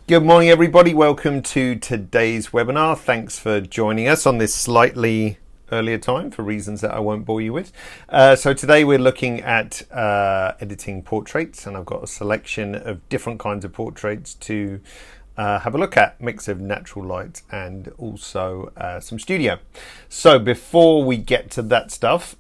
Good morning, everybody. Welcome to today's webinar. Thanks for joining us on this slightly earlier time for reasons that I won't bore you with. So today we're looking at editing portraits, and I've got a selection of different kinds of portraits to have a look at, mix of natural light and also some studio. So before we get to that stuff,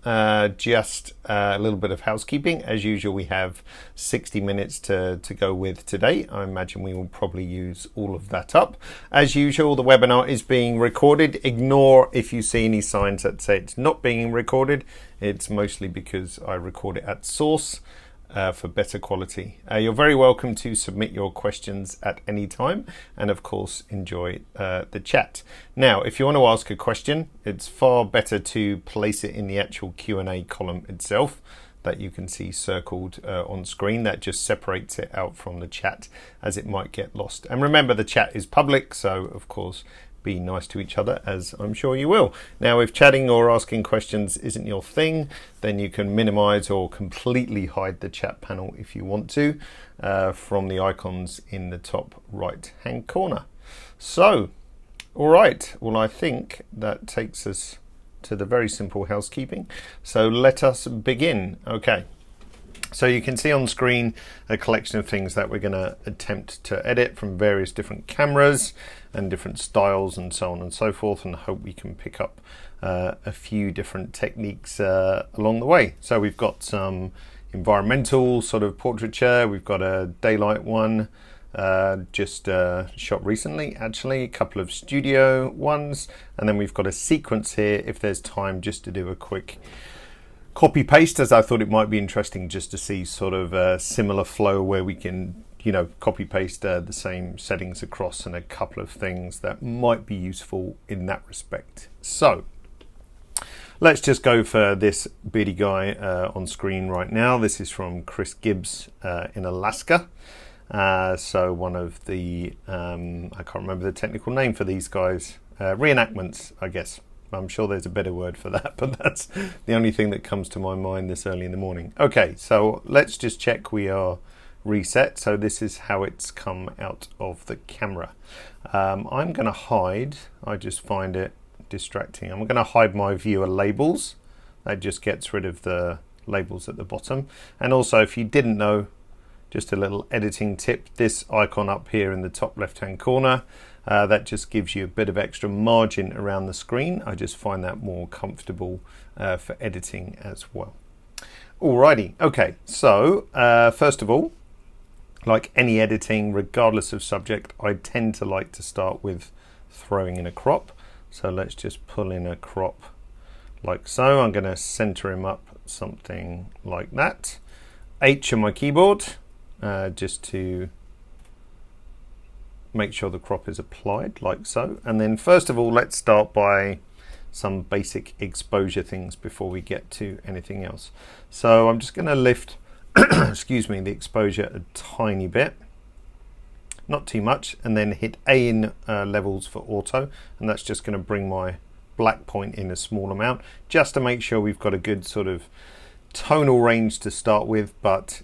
just a little bit of housekeeping. As usual, we have 60 minutes to go with today. I imagine we will probably use all of that up. As usual, the webinar is being recorded. Ignore if you see any signs that say it's not being recorded. It's mostly because I record it at source. For better quality. You're very welcome to submit your questions at any time, and of course enjoy the chat. Now, if you want to ask a question, it's far better to place it in the actual Q&A column itself that you can see circled on screen. That just separates it out from the chat, as it might get lost. And remember, the chat is public, so of course be nice to each other, as I'm sure you will. Now, if chatting or asking questions isn't your thing, then you can minimize or completely hide the chat panel if you want to from the icons in the top right hand corner. So, all right, well, I think that takes us to the very simple housekeeping. So let us begin. Okay. So you can see on screen a collection of things that we're going to attempt to edit from various different cameras and different styles and so on and so forth, and hope we can pick up a few different techniques along the way. So we've got some environmental sort of portraiture, we've got a daylight one just shot recently, actually, a couple of studio ones, and then we've got a sequence here if there's time just to do a quick copy paste, as I thought it might be interesting just to see sort of a similar flow where we can, you know, copy paste the same settings across, and a couple of things that might be useful in that respect. So let's just go for this beardy guy on screen right now. This is from Chris Gibbs in Alaska. So one of the, I can't remember the technical name for these guys, reenactments, I guess. I'm sure there's a better word for that, but that's the only thing that comes to my mind this early in the morning. Okay, so let's just check we are reset. So this is how it's come out of the camera. I'm going to hide, I just find it distracting. I'm going to hide my viewer labels. That just gets rid of the labels at the bottom. And also, if you didn't know, just a little editing tip, this icon up here in the top left hand corner, that just gives you a bit of extra margin around the screen. I just find that more comfortable for editing as well. Alrighty, okay, so first of all, like any editing, regardless of subject, I tend to like to start with throwing in a crop. So let's just pull in a crop like so. I'm going to center him up something like that. H on my keyboard, just to make sure the crop is applied like so. And then first of all, let's start by some basic exposure things before we get to anything else. So I'm just going to lift excuse me, the exposure a tiny bit, not too much, and then hit A in levels for auto, and that's just going to bring my black point in a small amount, just to make sure we've got a good sort of tonal range to start with, but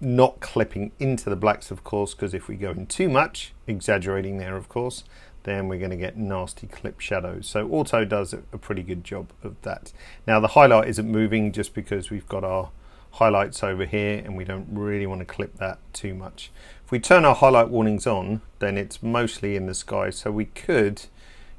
not clipping into the blacks, of course, because if we go in too much, exaggerating there, of course, then we're going to get nasty clip shadows. So auto does a pretty good job of that. Now the highlight isn't moving just because we've got our highlights over here and we don't really want to clip that too much. If we turn our highlight warnings on, then it's mostly in the sky, so we could,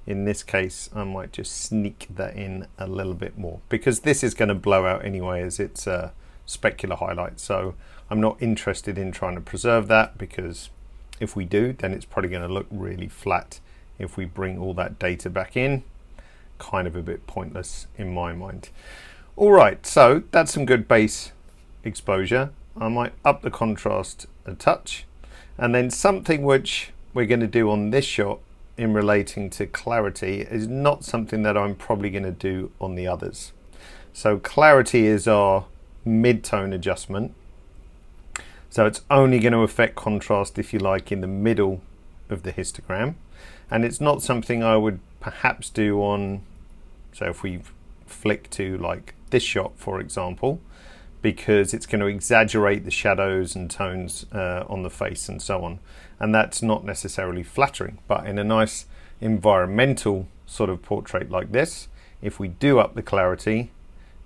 in this case, I might just sneak that in a little bit more, because this is going to blow out anyway as it's a specular highlight. So I'm not interested in trying to preserve that, because if we do, then it's probably going to look really flat if we bring all that data back in. Kind of a bit pointless in my mind. All right, so that's some good base exposure. I might up the contrast a touch, and then something which we're going to do on this shot in relating to clarity is not something that I'm probably going to do on the others. So clarity is our mid-tone adjustment. So it's only going to affect contrast, if you like, in the middle of the histogram. And it's not something I would perhaps do on, so if we flick to like this shot, for example, because it's going to exaggerate the shadows and tones on the face and so on. And that's not necessarily flattering, but in a nice environmental sort of portrait like this, if we do up the clarity,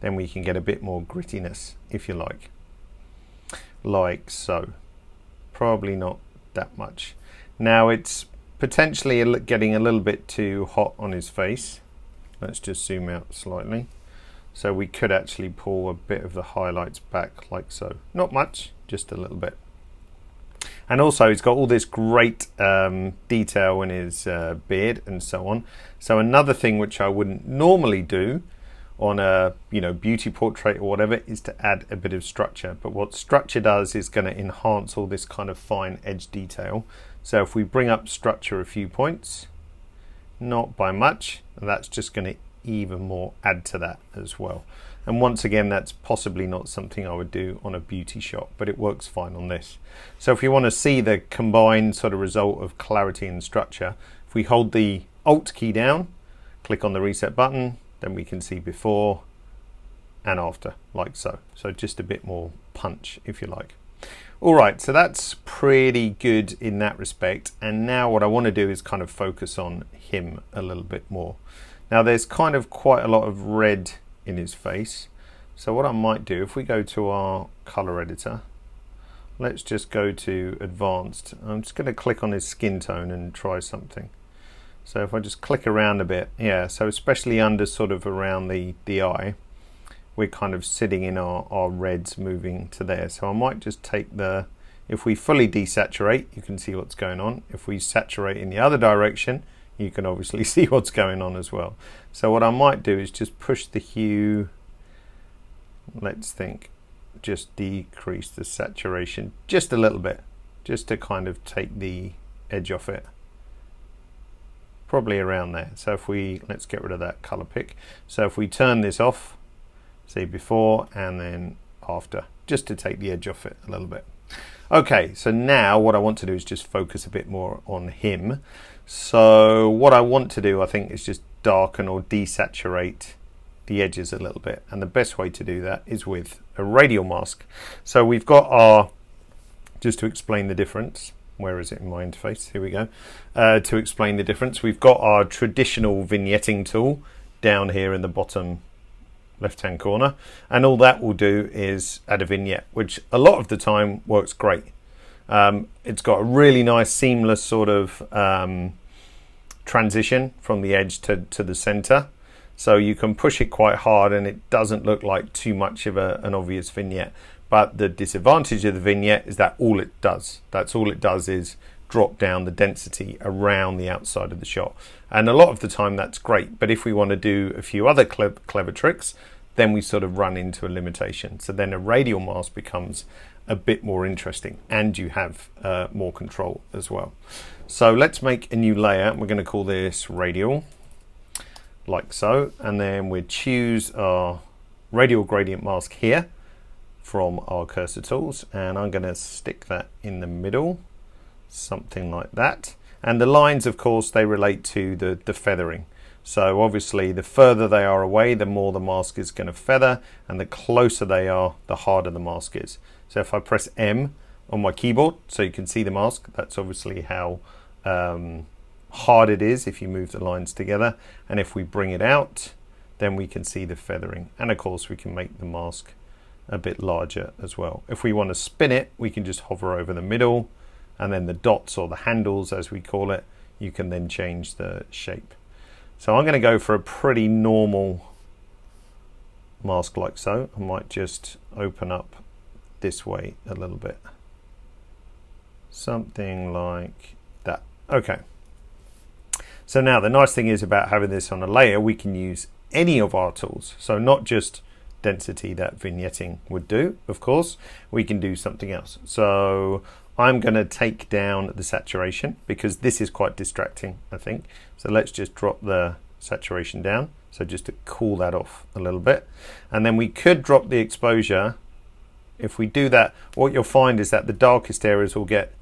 then we can get a bit more grittiness, if you like so. Probably not that much. Now it's potentially getting a little bit too hot on his face. Let's just zoom out slightly. So we could actually pull a bit of the highlights back like so. Not much, just a little bit. And also he's got all this great detail in his beard and so on. So another thing which I wouldn't normally do on a beauty portrait or whatever is to add a bit of structure. But what structure does is going to enhance all this kind of fine edge detail. So if we bring up structure a few points, not by much, that's just going to even more add to that as well. And once again, that's possibly not something I would do on a beauty shot, but it works fine on this. So if you want to see the combined sort of result of clarity and structure, if we hold the Alt key down, click on the reset button, then we can see before and after, like so. So just a bit more punch, if you like. All right, so that's pretty good in that respect. And now what I want to do is kind of focus on him a little bit more. Now there's kind of quite a lot of red in his face. So what I might do, if we go to our color editor, let's just go to advanced. I'm just going to click on his skin tone and try something. So if I just click around a bit, yeah, so especially under sort of around the eye, we're kind of sitting in our reds moving to there. So I might just take if we fully desaturate, you can see what's going on. If we saturate in the other direction, you can obviously see what's going on as well. So what I might do is just push the hue, let's think, just decrease the saturation just a little bit, just to kind of take the edge off it. Probably around there. So if let's get rid of that color pick. So if we turn this off, see before and then after, just to take the edge off it a little bit. Okay, so now what I want to do is just focus a bit more on him. So what I want to do, I think, is just darken or desaturate the edges a little bit. And the best way to do that is with a radial mask. So we've got just to explain the difference, where is it in my interface? Here we go. To explain the difference, we've got our traditional vignetting tool down here in the bottom left-hand corner. And all that will do is add a vignette, which a lot of the time works great. It's got a really nice seamless sort of transition from the edge to the center. So you can push it quite hard and it doesn't look like too much of an obvious vignette. But the disadvantage of the vignette is that all it does is drop down the density around the outside of the shot. And a lot of the time that's great. But if we want to do a few other clever tricks, then we sort of run into a limitation. So then a radial mask becomes a bit more interesting and you have more control as well. So let's make a new layer. We're going to call this radial, like so. And then we choose our radial gradient mask here from our cursor tools. And I'm going to stick that in the middle, something like that. And the lines, of course, they relate to the feathering. So obviously the further they are away, the more the mask is going to feather, and the closer they are, the harder the mask is. So if I press M on my keyboard, so you can see the mask, that's obviously how hard it is if you move the lines together. And if we bring it out, then we can see the feathering. And of course we can make the mask a bit larger as well. If we want to spin it, we can just hover over the middle, and then the dots, or the handles as we call it, you can then change the shape. So I'm going to go for a pretty normal mask like so. I might just open up this way a little bit. Something like that. Okay. So now the nice thing is about having this on a layer, we can use any of our tools. So not just density that vignetting would do, of course, we can do something else. So I'm going to take down the saturation because this is quite distracting, I think. So let's just drop the saturation down. So just to cool that off a little bit. And then we could drop the exposure. If we do that, what you'll find is that the darkest areas will get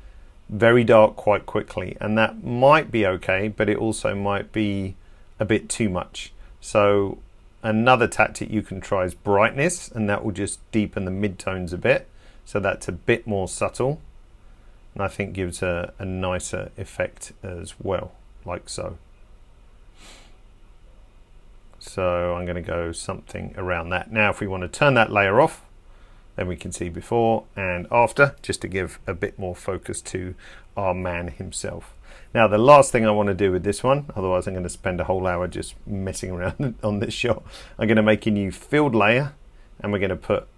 very dark quite quickly. And that might be okay, but it also might be a bit too much. So another tactic you can try is brightness, and that will just deepen the midtones a bit, so that's a bit more subtle, and I think gives a nicer effect as well, like so. So I'm going to go something around that. Now if we want to turn that layer off, then we can see before and after, just to give a bit more focus to our man himself. Now the last thing I want to do with this one, otherwise I'm going to spend a whole hour just messing around on this shot, I'm going to make a new filled layer, and we're going to put,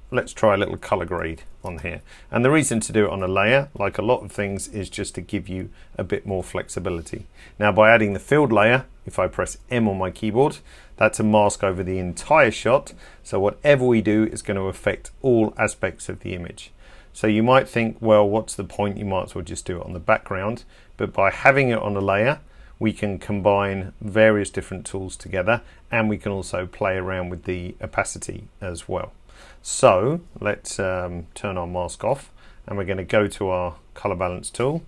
let's try a little color grade on here. And the reason to do it on a layer, like a lot of things, is just to give you a bit more flexibility. Now by adding the filled layer, if I press M on my keyboard, that's a mask over the entire shot, so whatever we do is going to affect all aspects of the image. So you might think, well, what's the point? You might as well just do it on the background. But by having it on a layer, we can combine various different tools together, and we can also play around with the opacity as well. So let's turn our mask off, and we're going to go to our color balance tool,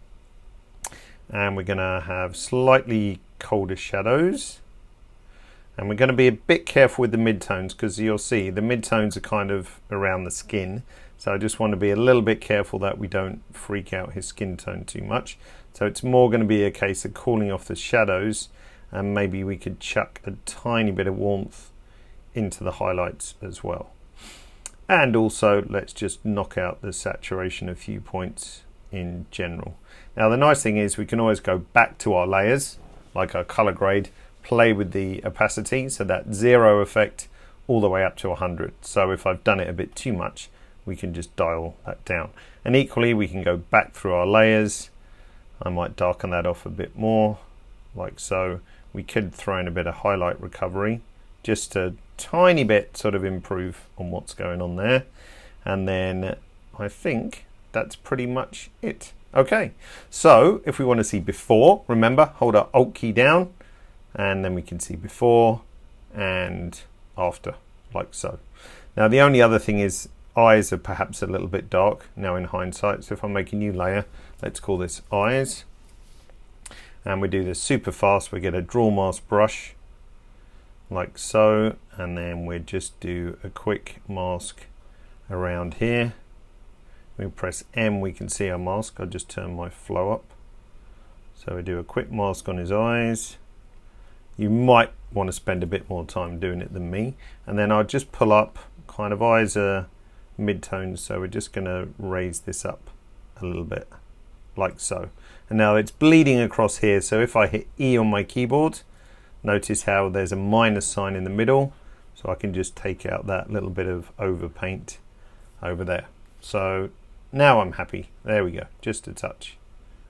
and we're going to have slightly colder shadows, and we're going to be a bit careful with the midtones, because you'll see the midtones are kind of around the skin, so I just want to be a little bit careful that we don't freak out his skin tone too much. So it's more going to be a case of cooling off the shadows, and maybe we could chuck a tiny bit of warmth into the highlights as well. And also let's just knock out the saturation a few points in general. Now the nice thing is we can always go back to our layers, like our color grade, play with the opacity, so that 0 effect all the way up to 100. So if I've done it a bit too much, we can just dial that down. And equally we can go back through our layers. I might darken that off a bit more, like so. We could throw in a bit of highlight recovery, just a tiny bit, sort of improve on what's going on there. And then I think that's pretty much it. Okay, so if we want to see before, remember, hold our Alt key down, and then we can see before and after, like so. Now the only other thing is eyes are perhaps a little bit dark now in hindsight, so if I make a new layer, let's call this eyes, and we do this super fast. We get a draw mask brush like so, and then we just do a quick mask around here. We press M, we can see our mask. I'll just turn my flow up, so we do a quick mask on his eyes. You might want to spend a bit more time doing it than me, and then I'll just pull up, kind of eyes are mid-tones, so we're just going to raise this up a little bit like so. And now it's bleeding across here, so if I hit E on my keyboard, notice how there's a minus sign in the middle, so I can just take out that little bit of overpaint over there. So now I'm happy. There we go, just a touch,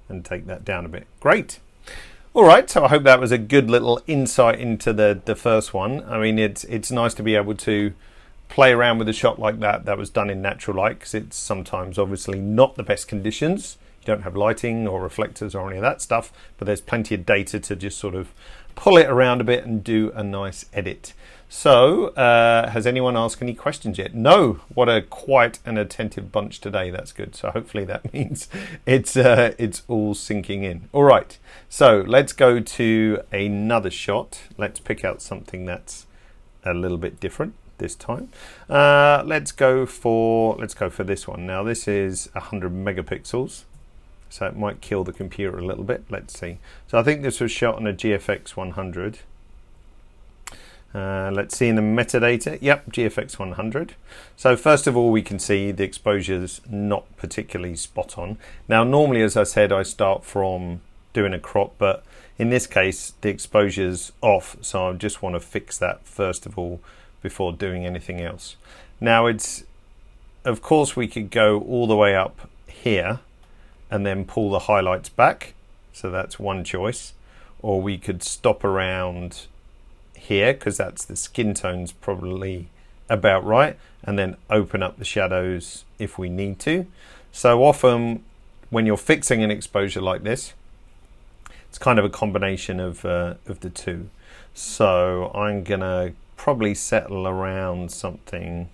and take that down a bit. Great. All right, so I hope that was a good little insight into the first one. I mean, it's nice to be able to play around with a shot like that was done in natural light, because it's sometimes obviously not the best conditions. You don't have lighting or reflectors or any of that stuff, but there's plenty of data to just sort of pull it around a bit and do a nice edit. So has anyone asked any questions yet? No. What a quite an attentive bunch today. That's good. So hopefully that means it's all sinking in. All right, so let's go to another shot. Let's pick out something that's a little bit different this time. Let's go for this one. Now this is 100 megapixels, so it might kill the computer a little bit. Let's see. So I think this was shot on a GFX 100. Let's see in the metadata. Yep, GFX 100. So first of all, we can see the exposure's not particularly spot on. Now normally, as I said, I start from doing a crop, but in this case the exposure's off, so I just want to fix that first of all before doing anything else. Now it's, of course, we could go all the way up here and then pull the highlights back, so that's one choice, or we could stop around here because that's the skin tones probably about right, and then open up the shadows if we need to. So often when you're fixing an exposure like this, it's kind of a combination of the two. So I'm gonna probably settle around something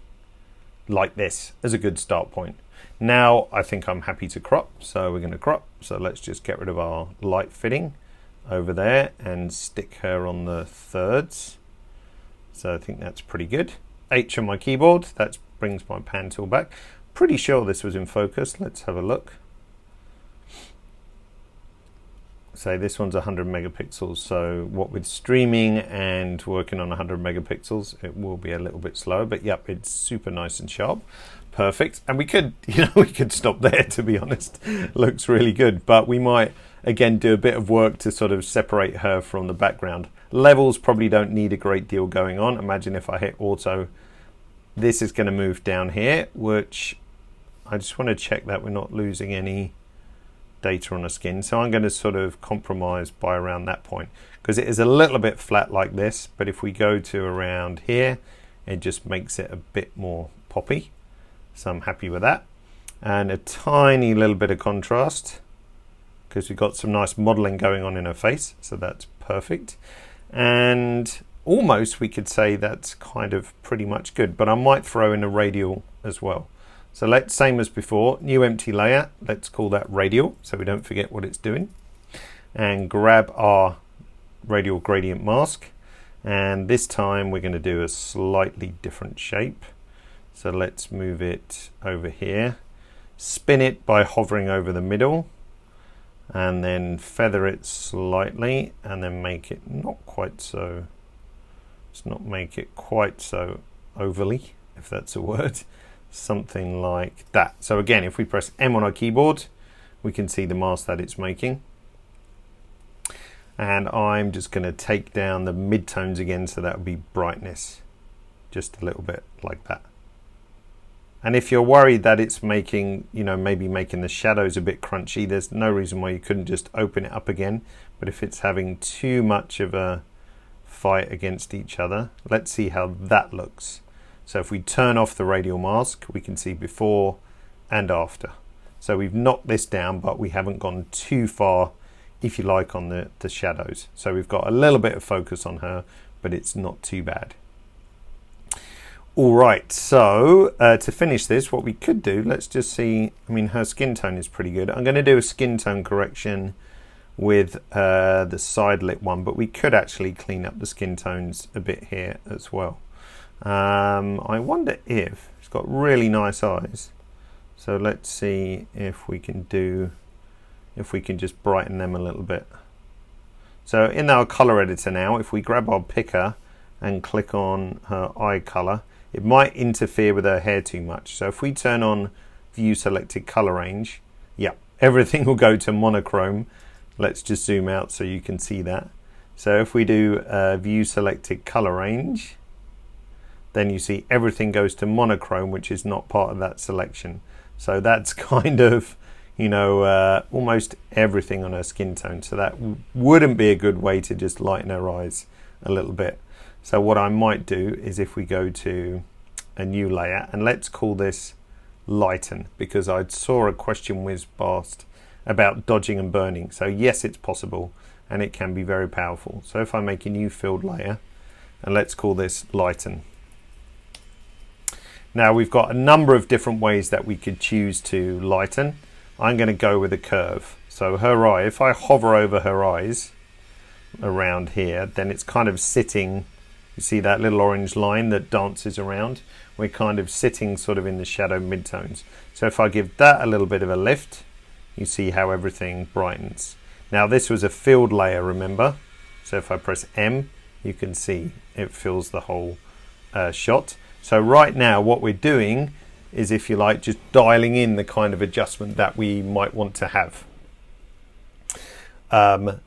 like this as a good start point. Now I think I'm happy to crop, so we're going to crop. So let's just get rid of our light fitting over there and stick her on the thirds. So I think that's pretty good. H on my keyboard, that brings my pan tool back. Pretty sure this was in focus. Let's have a look. So this one's 100 megapixels. So what with streaming and working on 100 megapixels, it will be a little bit slower, but yep, it's super nice and sharp. Perfect. And we could, we could stop there, to be honest. Looks really good, but we might again do a bit of work to sort of separate her from the background. Levels probably don't need a great deal going on. Imagine if I hit auto, this is going to move down here, which I just want to check that we're not losing any data on the skin. So I'm going to sort of compromise by around that point, because it is a little bit flat like this, but if we go to around here, it just makes it a bit more poppy. So I'm happy with that. And a tiny little bit of contrast, because we've got some nice modeling going on in her face, so that's perfect. And almost we could say that's kind of pretty much good, but I might throw in a radial as well. So let's, same as before, new empty layer, let's call that radial so we don't forget what it's doing, and grab our radial gradient mask, and this time we're going to do a slightly different shape. So let's move it over here, spin it by hovering over the middle, and then feather it slightly, and then make it not quite so, let's not make it quite so overly, if that's a word, something like that. So again, if we press M on our keyboard, we can see the mask that it's making. And I'm just going to take down the midtones again, so that would be brightness, just a little bit like that. And if you're worried that it's making, maybe making the shadows a bit crunchy, there's no reason why you couldn't just open it up again. But if it's having too much of a fight against each other, let's see how that looks. So if we turn off the radial mask, we can see before and after. So we've knocked this down, but we haven't gone too far, if you like, on the shadows. So we've got a little bit of focus on her, but it's not too bad. All right, so to finish this, what we could do, let's just see, her skin tone is pretty good. I'm going to do a skin tone correction with the side lit one, but we could actually clean up the skin tones a bit here as well. I wonder if it's got really nice eyes. So let's see if we can just brighten them a little bit. So in our color editor now, if we grab our picker and click on her eye color, it might interfere with her hair too much. So if we turn on view selected color range, yeah, everything will go to monochrome. Let's just zoom out so you can see that. So if we do view selected color range, then you see everything goes to monochrome, which is not part of that selection. So that's kind of, almost everything on her skin tone. So that wouldn't be a good way to just lighten her eyes a little bit. So what I might do is, if we go to a new layer, and let's call this lighten, because I saw a question whiz past about dodging and burning. So yes, it's possible, and it can be very powerful. So if I make a new filled layer, and let's call this lighten. Now we've got a number of different ways that we could choose to lighten. I'm going to go with a curve. So her eye, if I hover over her eyes around here, then it's kind of sitting. You see that little orange line that dances around? We're kind of sitting sort of in the shadow midtones. So if I give that a little bit of a lift, you see how everything brightens. Now this was a filled layer, remember? So if I press M, you can see it fills the whole shot. So right now what we're doing is, if you like, just dialing in the kind of adjustment that we might want to have.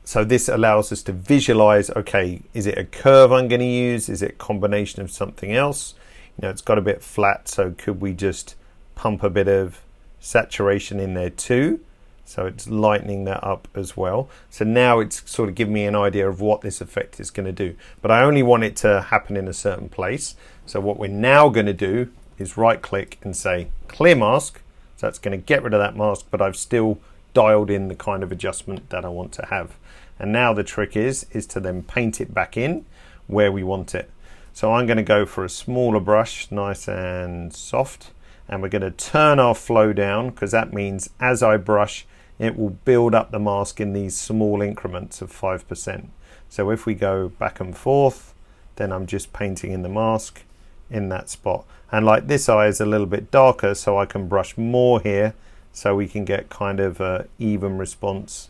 So this allows us to visualize, okay, is it a curve I'm going to use? Is it a combination of something else? It's got a bit flat, so could we just pump a bit of saturation in there too? So it's lightening that up as well. So now it's sort of giving me an idea of what this effect is going to do. But I only want it to happen in a certain place. So what we're now going to do is right click and say clear mask. So that's going to get rid of that mask, but I've still dialed in the kind of adjustment that I want to have. And now the trick is to then paint it back in where we want it. So I'm going to go for a smaller brush, nice and soft, and we're going to turn our flow down, because that means as I brush, it will build up the mask in these small increments of 5%. So if we go back and forth, then I'm just painting in the mask in that spot. And like this eye is a little bit darker, so I can brush more here so we can get kind of an even response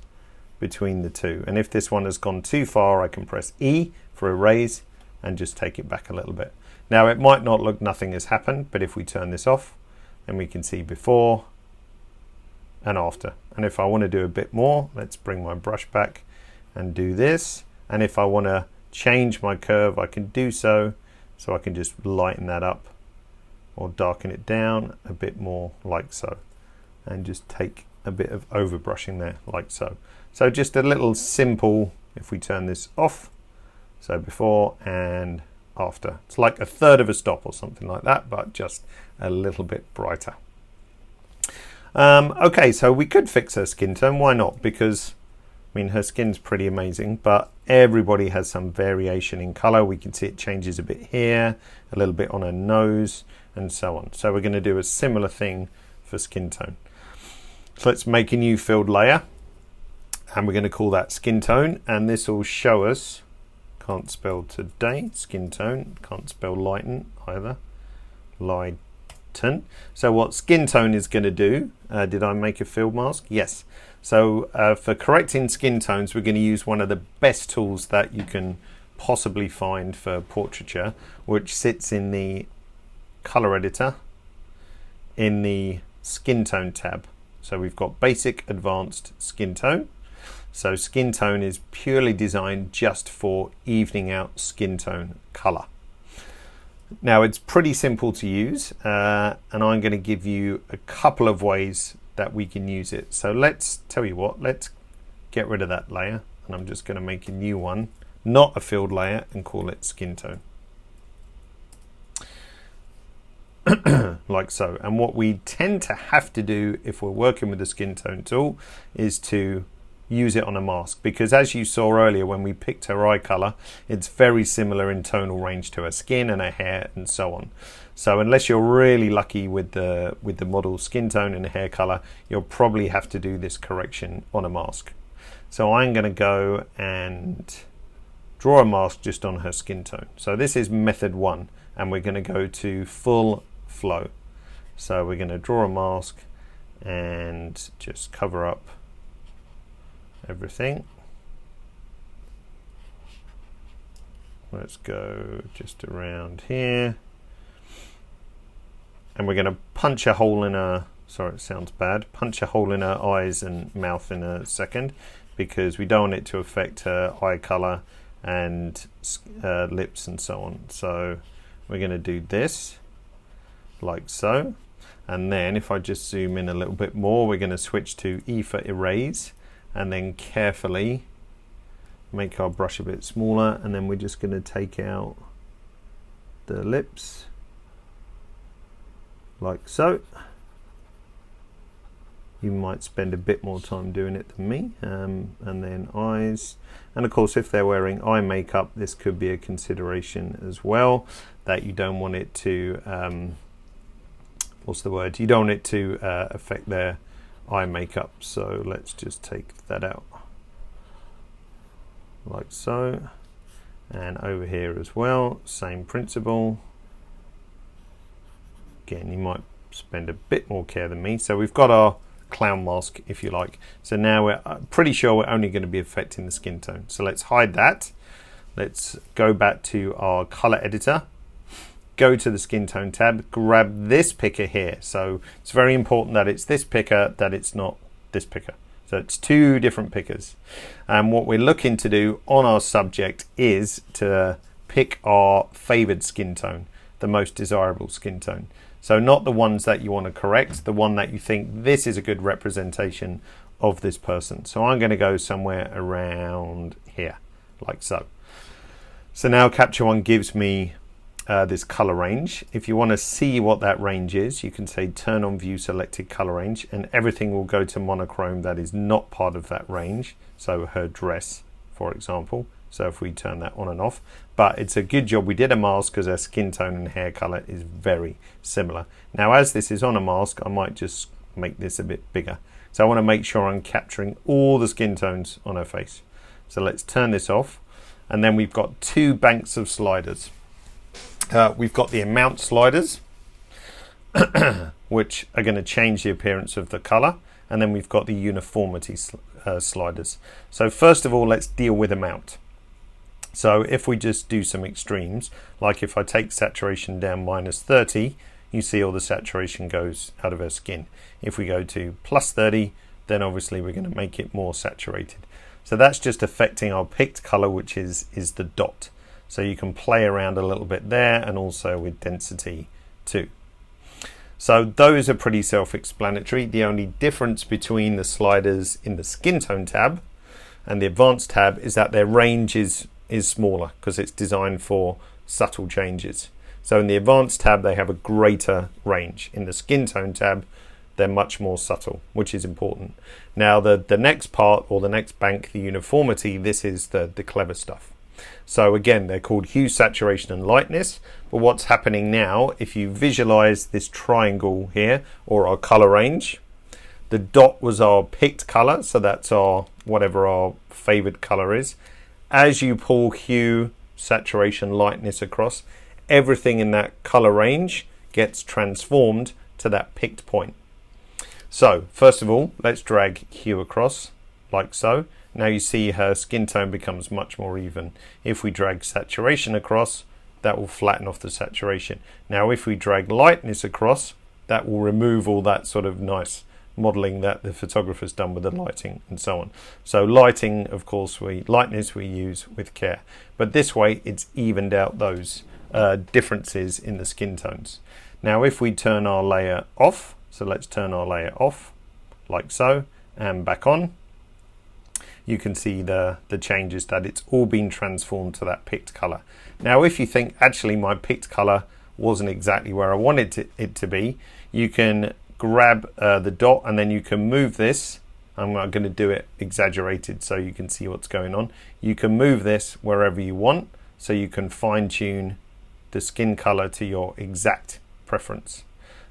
between the two. And if this one has gone too far, I can press E for erase and just take it back a little bit. Now it might not look nothing has happened, but if we turn this off, then we can see before and after. And if I want to do a bit more, let's bring my brush back and do this. And if I want to change my curve, I can do so. So I can just lighten that up or darken it down a bit more like so. And just take a bit of overbrushing there like so. So just a little simple, if we turn this off, so before and after. It's like a third of a stop or something like that, but just a little bit brighter. Okay, so we could fix her skin tone. Why not? Because I mean, her skin's pretty amazing, but everybody has some variation in color. We can see it changes a bit here, a little bit on her nose, and so on. So we're going to do a similar thing for skin tone. So let's make a new filled layer, and we're going to call that skin tone, and this will show us, can't spell today, skin tone, can't spell lighten either, lighten. So what skin tone is going to do, did I make a field mask? Yes. So for correcting skin tones, we're going to use one of the best tools that you can possibly find for portraiture, which sits in the color editor in the skin tone tab. So we've got basic, advanced, skin tone. So skin tone is purely designed just for evening out skin tone color. Now it's pretty simple to use, and I'm going to give you a couple of ways that we can use it. So let's tell you what, let's get rid of that layer, and I'm just going to make a new one, not a filled layer, and call it skin tone. Like so. And what we tend to have to do if we're working with the skin tone tool is to use it on a mask, because as you saw earlier when we picked her eye color, it's very similar in tonal range to her skin and her hair and so on. So unless you're really lucky with the model's skin tone and hair color, you'll probably have to do this correction on a mask. So I'm going to go and draw a mask just on her skin tone. So this is method 1, and we're going to go to full flow. So we're going to draw a mask and just cover up everything. Let's go just around here, and we're going to punch a hole in her, sorry it sounds bad, punch a hole in her eyes and mouth in a second, because we don't want it to affect her eye color and lips and so on. So we're going to do this like so, and then if I just zoom in a little bit more, we're going to switch to E for erase, and then carefully make our brush a bit smaller, and then we're just going to take out the lips like so. You might spend a bit more time doing it than me. And then eyes, and of course if they're wearing eye makeup, this could be a consideration as well, that you don't want it to you don't want it to affect their eye makeup. So let's just take that out like so, and over here as well, same principle. Again, you might spend a bit more care than me. So we've got our clown mask, if you like. So now we're pretty sure we're only going to be affecting the skin tone. So let's hide that. Let's go back to our color editor, go to the skin tone tab, grab this picker here. So it's very important that it's this picker, that it's not this picker. So it's two different pickers. And what we're looking to do on our subject is to pick our favored skin tone, the most desirable skin tone. So not the ones that you want to correct, the one that you think this is a good representation of this person. So I'm going to go somewhere around here, like so. So now Capture One gives me this color range. If you want to see what that range is, you can say turn on view selected color range, and everything will go to monochrome that is not part of that range. So her dress, for example. So if we turn that on and off, but it's a good job we did a mask because her skin tone and hair color is very similar. Now as this is on a mask, I might just make this a bit bigger. So I want to make sure I'm capturing all the skin tones on her face. So let's turn this off, And then we've got two banks of sliders. We've got the amount sliders, which are going to change the appearance of the color. And then we've got the uniformity sliders. So first of all, let's deal with amount. So if we just do some extremes, like if I take saturation down -30, you see all the saturation goes out of her skin. If we go to +30, then obviously we're going to make it more saturated. So that's just affecting our picked color, which is the dot. So you can play around a little bit there, and also with density too. So those are pretty self-explanatory. The only difference between the sliders in the skin tone tab and the advanced tab is that their range is smaller, because it's designed for subtle changes. So in the advanced tab, they have a greater range. In the skin tone tab, they're much more subtle, which is important. Now the next part, or the next bank, the uniformity, this is the clever stuff. So again, they're called hue, saturation and lightness. But what's happening now, if you visualize this triangle here, or our color range, the dot was our picked color, so that's our whatever our favored color is. As you pull hue, saturation, lightness across, everything in that color range gets transformed to that picked point. So first of all, let's drag hue across like so. Now you see her skin tone becomes much more even. If we drag saturation across, that will flatten off the saturation. Now if we drag lightness across, that will remove all that sort of nice modeling that the photographer's done with the lighting and so on. So lighting, of course, lightness we use with care. But this way it's evened out those differences in the skin tones. Now if we turn our layer off, so let's turn our layer off like so and back on, you can see the changes, that it's all been transformed to that picked color. Now if you think actually my picked color wasn't exactly where I wanted it to be, you can grab the dot and then you can move this. I'm going to do it exaggerated so you can see what's going on. You can move this wherever you want, so you can fine tune the skin color to your exact preference.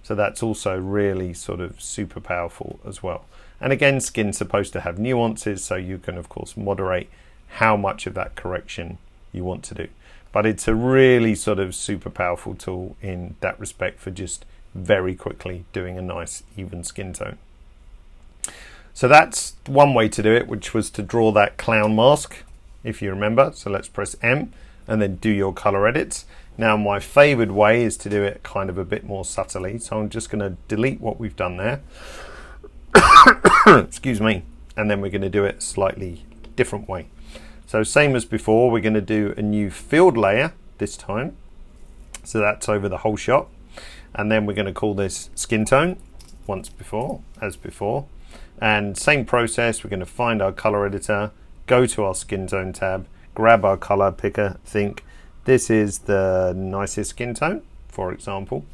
So that's also really sort of super powerful as well. And again, skin's supposed to have nuances, so you can of course moderate how much of that correction you want to do. But it's a really sort of super powerful tool in that respect for just very quickly doing a nice even skin tone. So that's one way to do it, which was to draw that clown mask, if you remember. So let's press M and then do your color edits. Now my favored way is to do it kind of a bit more subtly. So I'm just going to delete what we've done there. Excuse me. And then we're going to do it a slightly different way. So same as before, we're going to do a new field layer this time. So that's over the whole shot. And then we're going to call this skin tone as before. And same process, we're going to find our color editor, go to our skin tone tab, grab our color picker, think this is the nicest skin tone, for example.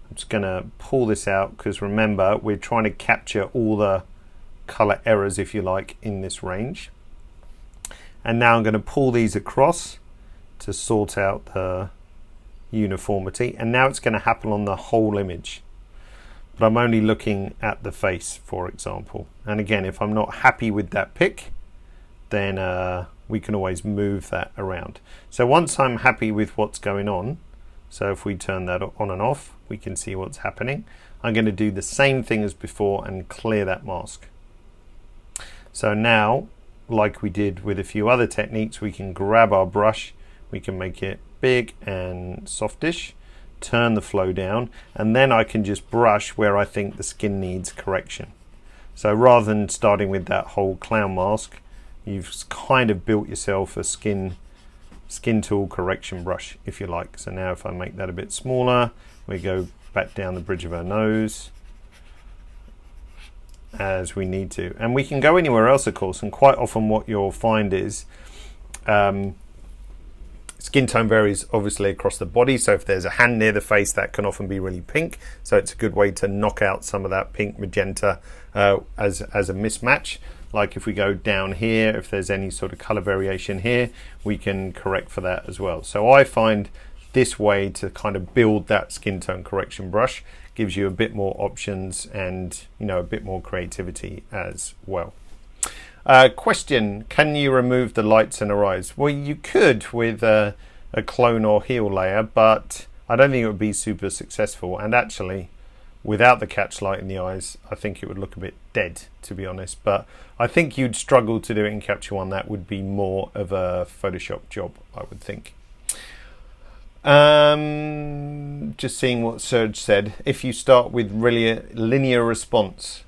I'm just going to pull this out because remember, we're trying to capture all the color errors, if you like, in this range. And now I'm going to pull these across to sort out the uniformity. And now it's going to happen on the whole image. But I'm only looking at the face, for example. And again, if I'm not happy with that pick, then we can always move that around. So once I'm happy with what's going on, so if we turn that on and off, we can see what's happening. I'm going to do the same thing as before and clear that mask. So now, like we did with a few other techniques, we can grab our brush, we can make it big and softish, turn the flow down, and then I can just brush where I think the skin needs correction. So rather than starting with that whole clown mask, you've kind of built yourself a skin tool correction brush, if you like. So now if I make that a bit smaller, we go back down the bridge of our nose as we need to. And we can go anywhere else, of course, and quite often what you'll find is skin tone varies obviously across the body. So if there's a hand near the face, that can often be really pink. So it's a good way to knock out some of that pink magenta as a mismatch. Like if we go down here, if there's any sort of color variation here, we can correct for that as well. So I find this way to kind of build that skin tone correction brush gives you a bit more options and, you know, a bit more creativity as well. Question, can you remove the lights in her eyes? Well, you could with a clone or heal layer, but I don't think it would be super successful. And actually, without the catch light in the eyes, I think it would look a bit dead, to be honest. But I think you'd struggle to do it in Capture One. That would be more of a Photoshop job, I would think. Just seeing what Serge said. If you start with really linear response,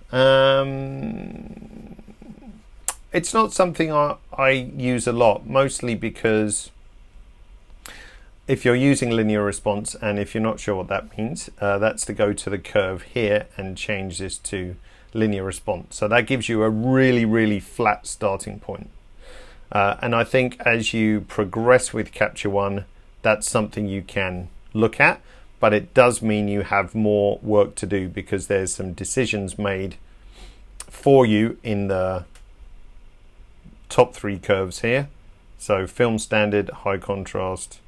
it's not something I use a lot, mostly because if you're using linear response and if you're not sure what that means, that's to go to the curve here and change this to linear response. So that gives you a really, really flat starting point. And I think as you progress with Capture One, that's something you can look at, but it does mean you have more work to do because there's some decisions made for you in the top three curves here. So film standard, high contrast,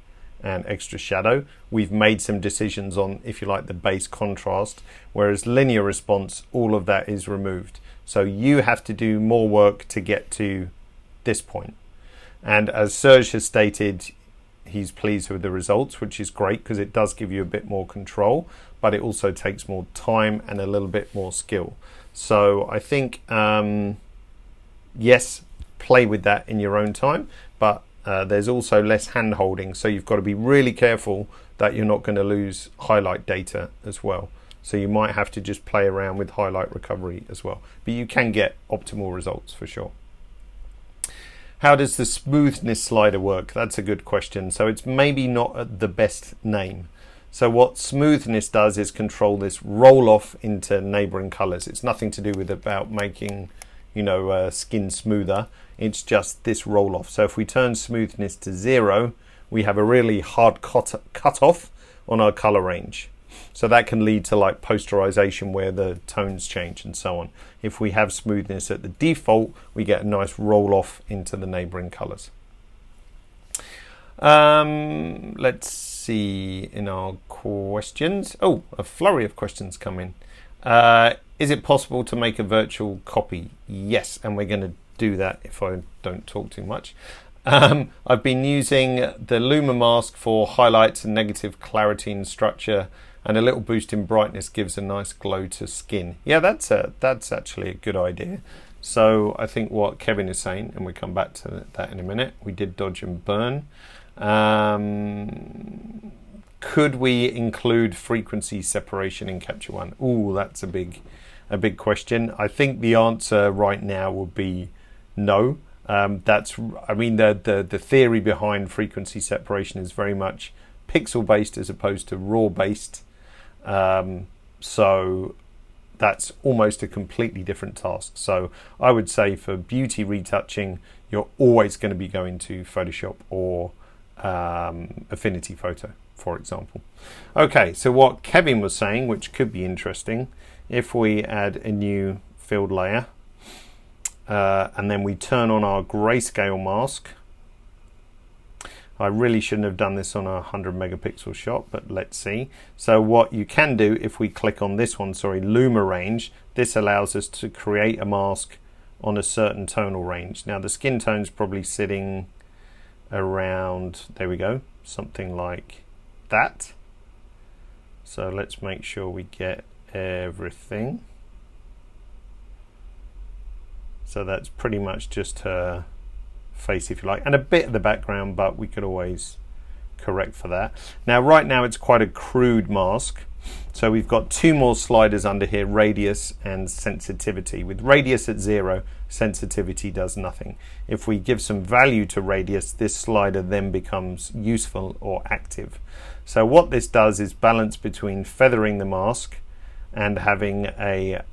and extra shadow. We've made some decisions on, if you like, the base contrast, whereas linear response, all of that is removed. So you have to do more work to get to this point. And as Serge has stated, he's pleased with the results, which is great because it does give you a bit more control, but it also takes more time and a little bit more skill. So I think, yes, play with that in your own time, but there's also less hand holding. So you've got to be really careful that you're not going to lose highlight data as well. So you might have to just play around with highlight recovery as well, but you can get optimal results for sure. How does the smoothness slider work? That's a good question. So it's maybe not the best name. So what smoothness does is control this roll off into neighboring colors. It's nothing to do with about making, skin smoother. It's just this roll off. So if we turn smoothness to 0, we have a really hard cut off on our color range. So that can lead to like posterization where the tones change and so on. If we have smoothness at the default, we get a nice roll off into the neighboring colors. Let's see in our questions. Oh, a flurry of questions come in. Is it possible to make a virtual copy? Yes, and we're going to do that if I don't talk too much. I've been using the Luma Mask for highlights and negative clarity and structure, and a little boost in brightness gives a nice glow to skin. Yeah, that's actually a good idea. So I think what Kevin is saying, and we'll come back to that in a minute, we did dodge and burn. Could we include frequency separation in Capture One? Ooh, that's a big question. I think the answer right now would be no. The theory behind frequency separation is very much pixel based as opposed to raw based. So that's almost a completely different task. So I would say for beauty retouching, you're always going to be going to Photoshop or Affinity Photo, for example. Okay, so what Kevin was saying, which could be interesting, if we add a new field layer and then we turn on our Grayscale Mask. I really shouldn't have done this on a 100 megapixel shot, but let's see. So what you can do if we click on this one, Luma Range, this allows us to create a mask on a certain tonal range. Now the skin tone's probably sitting around, there we go, something like that. So let's make sure we get everything. So that's pretty much just her face, if you like, and a bit of the background, but we could always correct for that. Now right now it's quite a crude mask, so we've got two more sliders under here, radius and sensitivity. With radius at 0, sensitivity does nothing. If we give some value to radius, this slider then becomes useful or active. So what this does is balance between feathering the mask and having a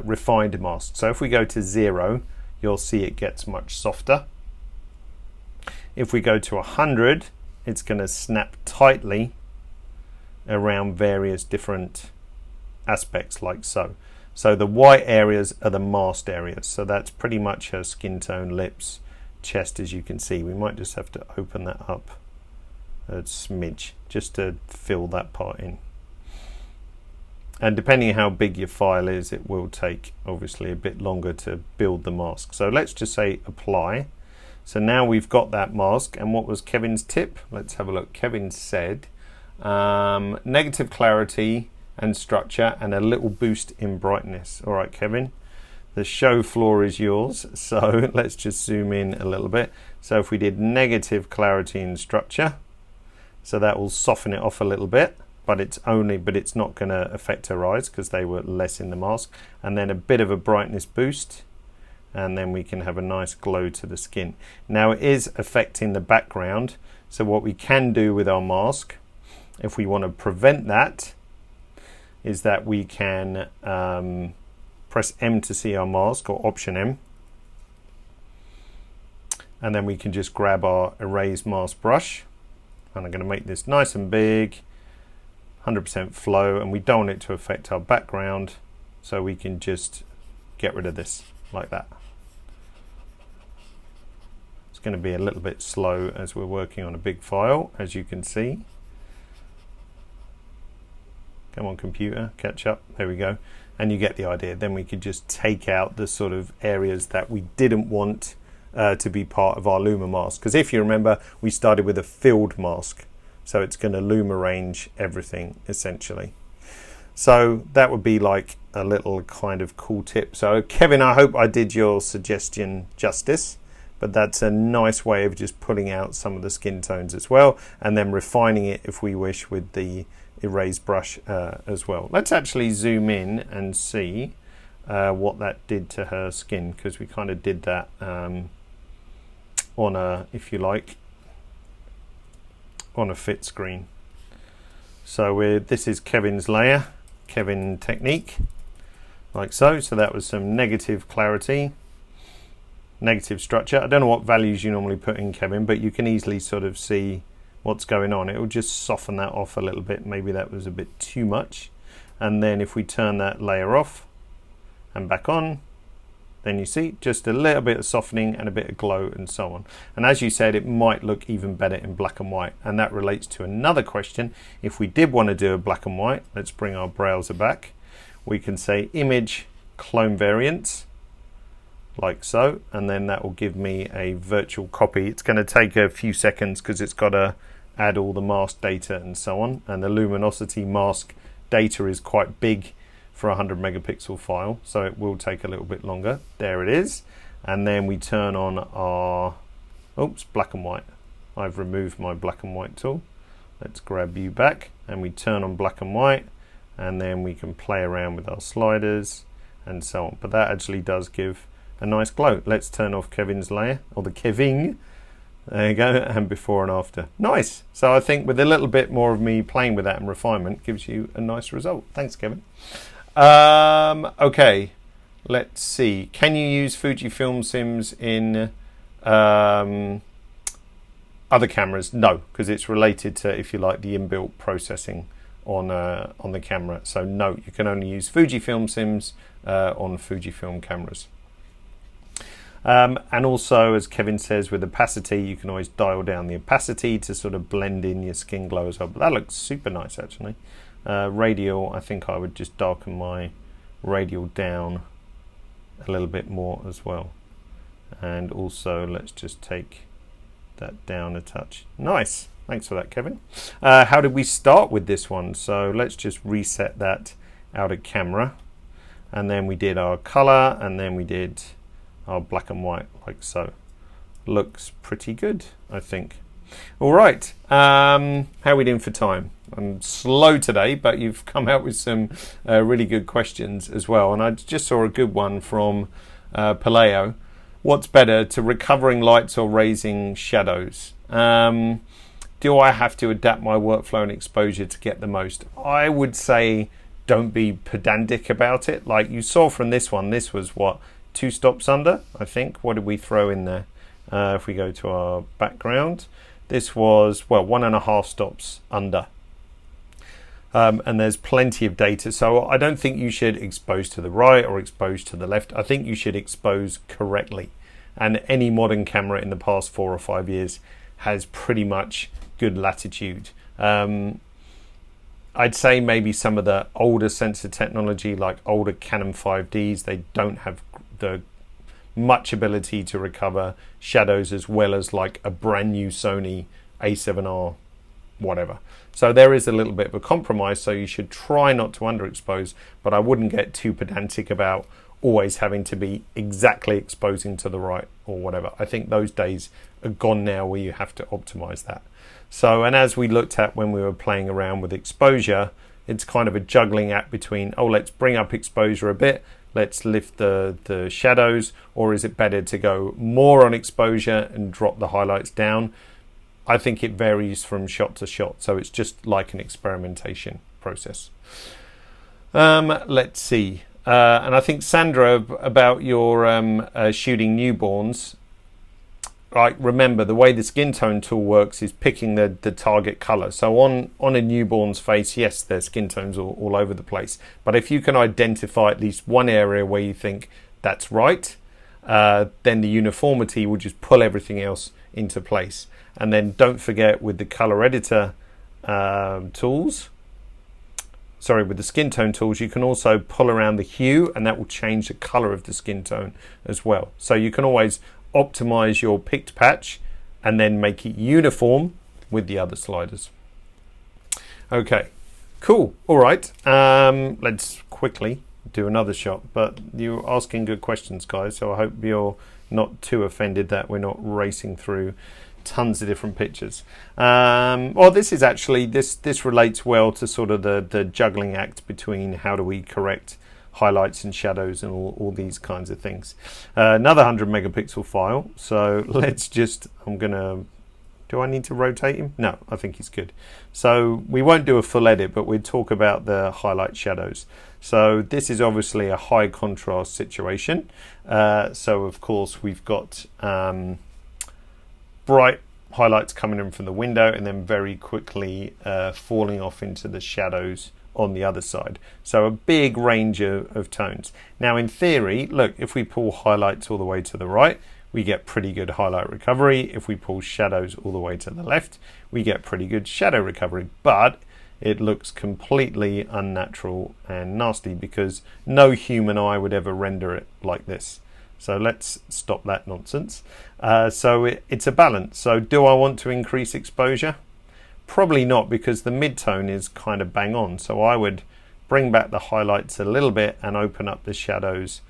refined mask. So if we go to 0, you'll see it gets much softer. If we go to 100, it's going to snap tightly around various different aspects like so. So the white areas are the masked areas. So that's pretty much her skin tone, lips, chest, as you can see. We might just have to open that up a smidge just to fill that part in. And depending on how big your file is, it will take obviously a bit longer to build the mask. So let's just say apply. So now we've got that mask. And what was Kevin's tip? Let's have a look. Kevin said negative clarity and structure and a little boost in brightness. All right, Kevin, the show floor is yours. So let's just zoom in a little bit. So if we did negative clarity and structure, so that will soften it off a little bit, but it's not going to affect her eyes because they were less in the mask. And then a bit of a brightness boost, and then we can have a nice glow to the skin. Now it is affecting the background, so what we can do with our mask, if we want to prevent that, is that we can press M to see our mask, or Option M, and then we can just grab our erase mask brush, and I'm going to make this nice and big, 100% flow, and we don't want it to affect our background, so we can just get rid of this like that. It's going to be a little bit slow as we're working on a big file, as you can see. Come on, computer, catch up. There we go. And you get the idea. Then we could just take out the sort of areas that we didn't want to be part of our Luma mask. Because if you remember, we started with a filled mask. So it's going to Luma Range everything, essentially. So that would be like a little kind of cool tip. So Kevin, I hope I did your suggestion justice. But that's a nice way of just pulling out some of the skin tones as well. And then refining it, if we wish, with the erase brush as well. Let's actually zoom in and see what that did to her skin, because we kind of did that on a, if you like, on a fit screen. So this is Kevin's layer, Kevin technique, like so. So that was some negative clarity, negative structure. I don't know what values you normally put in, Kevin, but you can easily sort of see what's going on. It will just soften that off a little bit. Maybe that was a bit too much. And then if we turn that layer off and back on, then you see just a little bit of softening and a bit of glow and so on. And as you said, it might look even better in black and white. And that relates to another question. If we did want to do a black and white, let's bring our browser back. We can say image clone variants, like so, and then that will give me a virtual copy. It's going to take a few seconds because it's got to add all the mask data and so on, and the luminosity mask data is quite big for a 100 megapixel file, so it will take a little bit longer. There it is. And then we turn on our black and white. I've removed my black and white tool. Let's grab you back, and we turn on black and white, and then we can play around with our sliders and so on. But that actually does give a nice glow. Let's turn off Kevin's layer, or the Keving. There you go, and before and after. Nice. So I think with a little bit more of me playing with that and refinement gives you a nice result. Thanks, Kevin. Okay, let's see. Can you use Fujifilm Sims in other cameras? No, because it's related to, if you like, the inbuilt processing on the camera. So no, you can only use Fujifilm Sims on Fujifilm cameras. And also, as Kevin says, with opacity, you can always dial down the opacity to sort of blend in your skin glow as well. But that looks super nice, actually. Radial, I think I would just darken my radial down a little bit more as well. And also, let's just take that down a touch. Nice. Thanks for that, Kevin. How did we start with this one? So let's just reset that out of camera. And then we did our color, and then we did our black and white, like so. Looks pretty good, I think. All right, how are we doing for time? I'm slow today, but you've come out with some really good questions as well. And I just saw a good one from Paleo. What's better, to recovering lights or raising shadows? Do I have to adapt my workflow and exposure to get the most? I would say don't be pedantic about it. Like you saw from this one, this was what, 2 stops under, I think. What did we throw in there? If we go to our background, this was, well, 1.5 stops under. And there's plenty of data. So I don't think you should expose to the right or expose to the left. I think you should expose correctly. And any modern camera in the past 4 or 5 years has pretty much good latitude. I'd say maybe some of the older sensor technology, like older Canon 5Ds, they don't have the much ability to recover shadows as well as like a brand new Sony A7R whatever. So there is a little bit of a compromise, so you should try not to underexpose, but I wouldn't get too pedantic about always having to be exactly exposing to the right or whatever. I think those days are gone now where you have to optimize that. So, and as we looked at when we were playing around with exposure, it's kind of a juggling act between, oh, let's bring up exposure a bit, let's lift the shadows, or is it better to go more on exposure and drop the highlights down? I think it varies from shot to shot, so it's just like an experimentation process. Let's see. And I think, Sandra, about your shooting newborns, right, remember the way the skin tone tool works is picking the target color. So on a newborn's face, yes, their skin tones are all over the place. But if you can identify at least one area where you think that's right, then the uniformity will just pull everything else into place. And then don't forget with the color editor tools, sorry, with the skin tone tools, you can also pull around the hue and that will change the color of the skin tone as well. So you can always optimize your picked patch and then make it uniform with the other sliders. Okay, cool. All right, let's quickly do another shot, but you're asking good questions, guys, so I hope you're not too offended that we're not racing through tons of different pictures. Well, this is actually, this relates well to sort of the juggling act between how do we correct highlights and shadows and all these kinds of things. Another 100 megapixel file, so let's just, do I need to rotate him? No, I think he's good. So we won't do a full edit, but we'll talk about the highlight shadows. So this is obviously a high contrast situation. So of course we've got bright highlights coming in from the window and then very quickly falling off into the shadows on the other side. So a big range of tones. Now in theory, look, if we pull highlights all the way to the right, we get pretty good highlight recovery. If we pull shadows all the way to the left, we get pretty good shadow recovery. But it looks completely unnatural and nasty because no human eye would ever render it like this. So let's stop that nonsense. So it's a balance. So do I want to increase exposure? Probably not, because the mid-tone is kind of bang on. So I would bring back the highlights a little bit and open up the shadows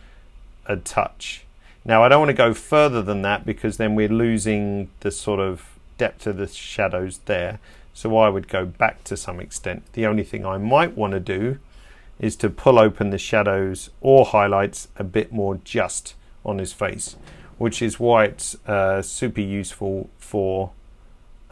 a touch. Now I don't want to go further than that because then we're losing the sort of depth of the shadows there. So I would go back to some extent. The only thing I might want to do is to pull open the shadows or highlights a bit more just on his face, which is why it's super useful for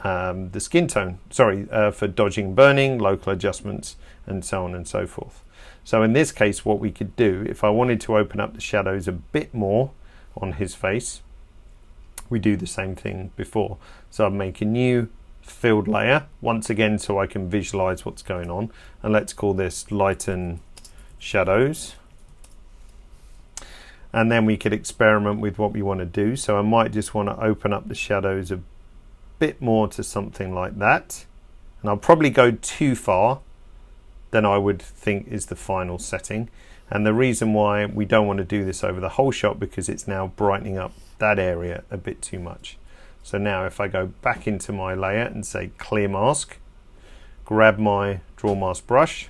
the skin tone, for dodging burning, local adjustments, and so on and so forth. So in this case, what we could do, if I wanted to open up the shadows a bit more on his face, we do the same thing before. So I'd make a new filled layer, once again, so I can visualize what's going on. And let's call this lighten shadows. And then we could experiment with what we want to do. So I might just want to open up the shadows a bit more to something like that. And I'll probably go too far than I would think is the final setting. And the reason why we don't want to do this over the whole shot, because it's now brightening up that area a bit too much. So now if I go back into my layer and say clear mask, grab my draw mask brush,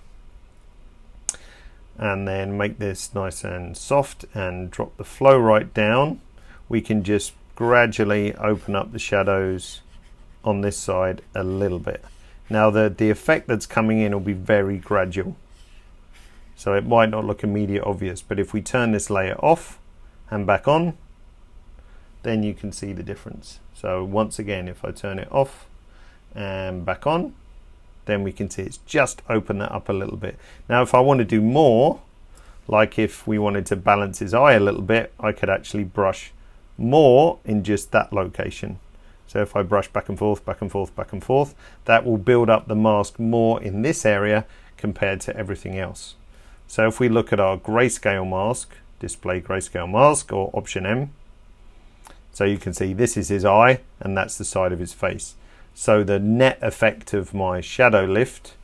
and then make this nice and soft and drop the flow right down, we can just gradually open up the shadows on this side a little bit. Now the effect that's coming in will be very gradual, so it might not look immediate obvious, but if we turn this layer off and back on, then you can see the difference. So once again, if I turn it off and back on, then we can see it's just opened that up a little bit. Now if I want to do more, like if we wanted to balance his eye a little bit, I could actually brush more in just that location. So if I brush back and forth, back and forth, back and forth, that will build up the mask more in this area compared to everything else. So if we look at our Grayscale Mask, display Grayscale Mask, or Option M, so you can see this is his eye and that's the side of his face. So the net effect of my shadow lift,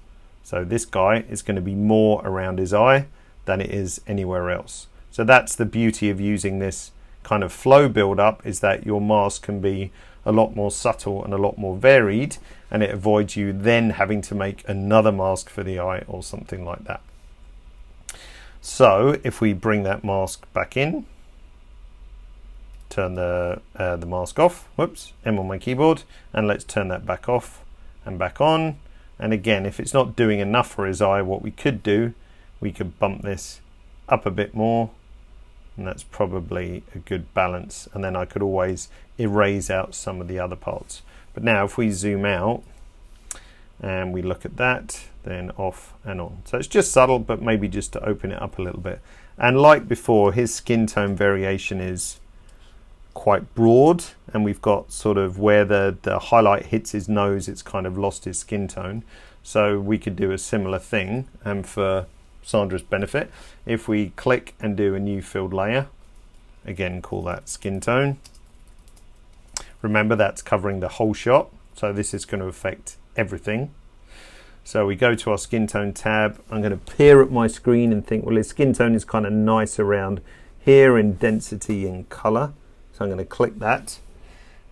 So this guy is going to be more around his eye than it is anywhere else. So that's the beauty of using this kind of flow build up, is that your mask can be a lot more subtle and a lot more varied, and it avoids you then having to make another mask for the eye or something like that. So if we bring that mask back in, turn the mask off, whoops, M on my keyboard, and let's turn that back off and back on. And again, if it's not doing enough for his eye, what we could do, we could bump this up a bit more, and that's probably a good balance. And then I could always erase out some of the other parts. But now if we zoom out and we look at that, then off and on. So it's just subtle, but maybe just to open it up a little bit. And like before, his skin tone variation is quite broad, and we've got sort of where the highlight hits his nose, it's kind of lost his skin tone. So we could do a similar thing, and for Sandra's benefit, if we click and do a new filled layer, again call that skin tone. Remember, that's covering the whole shot, so this is going to affect everything. So we go to our skin tone tab. I'm going to peer at my screen and think, well, his skin tone is kind of nice around here in density and color. So I'm going to click that,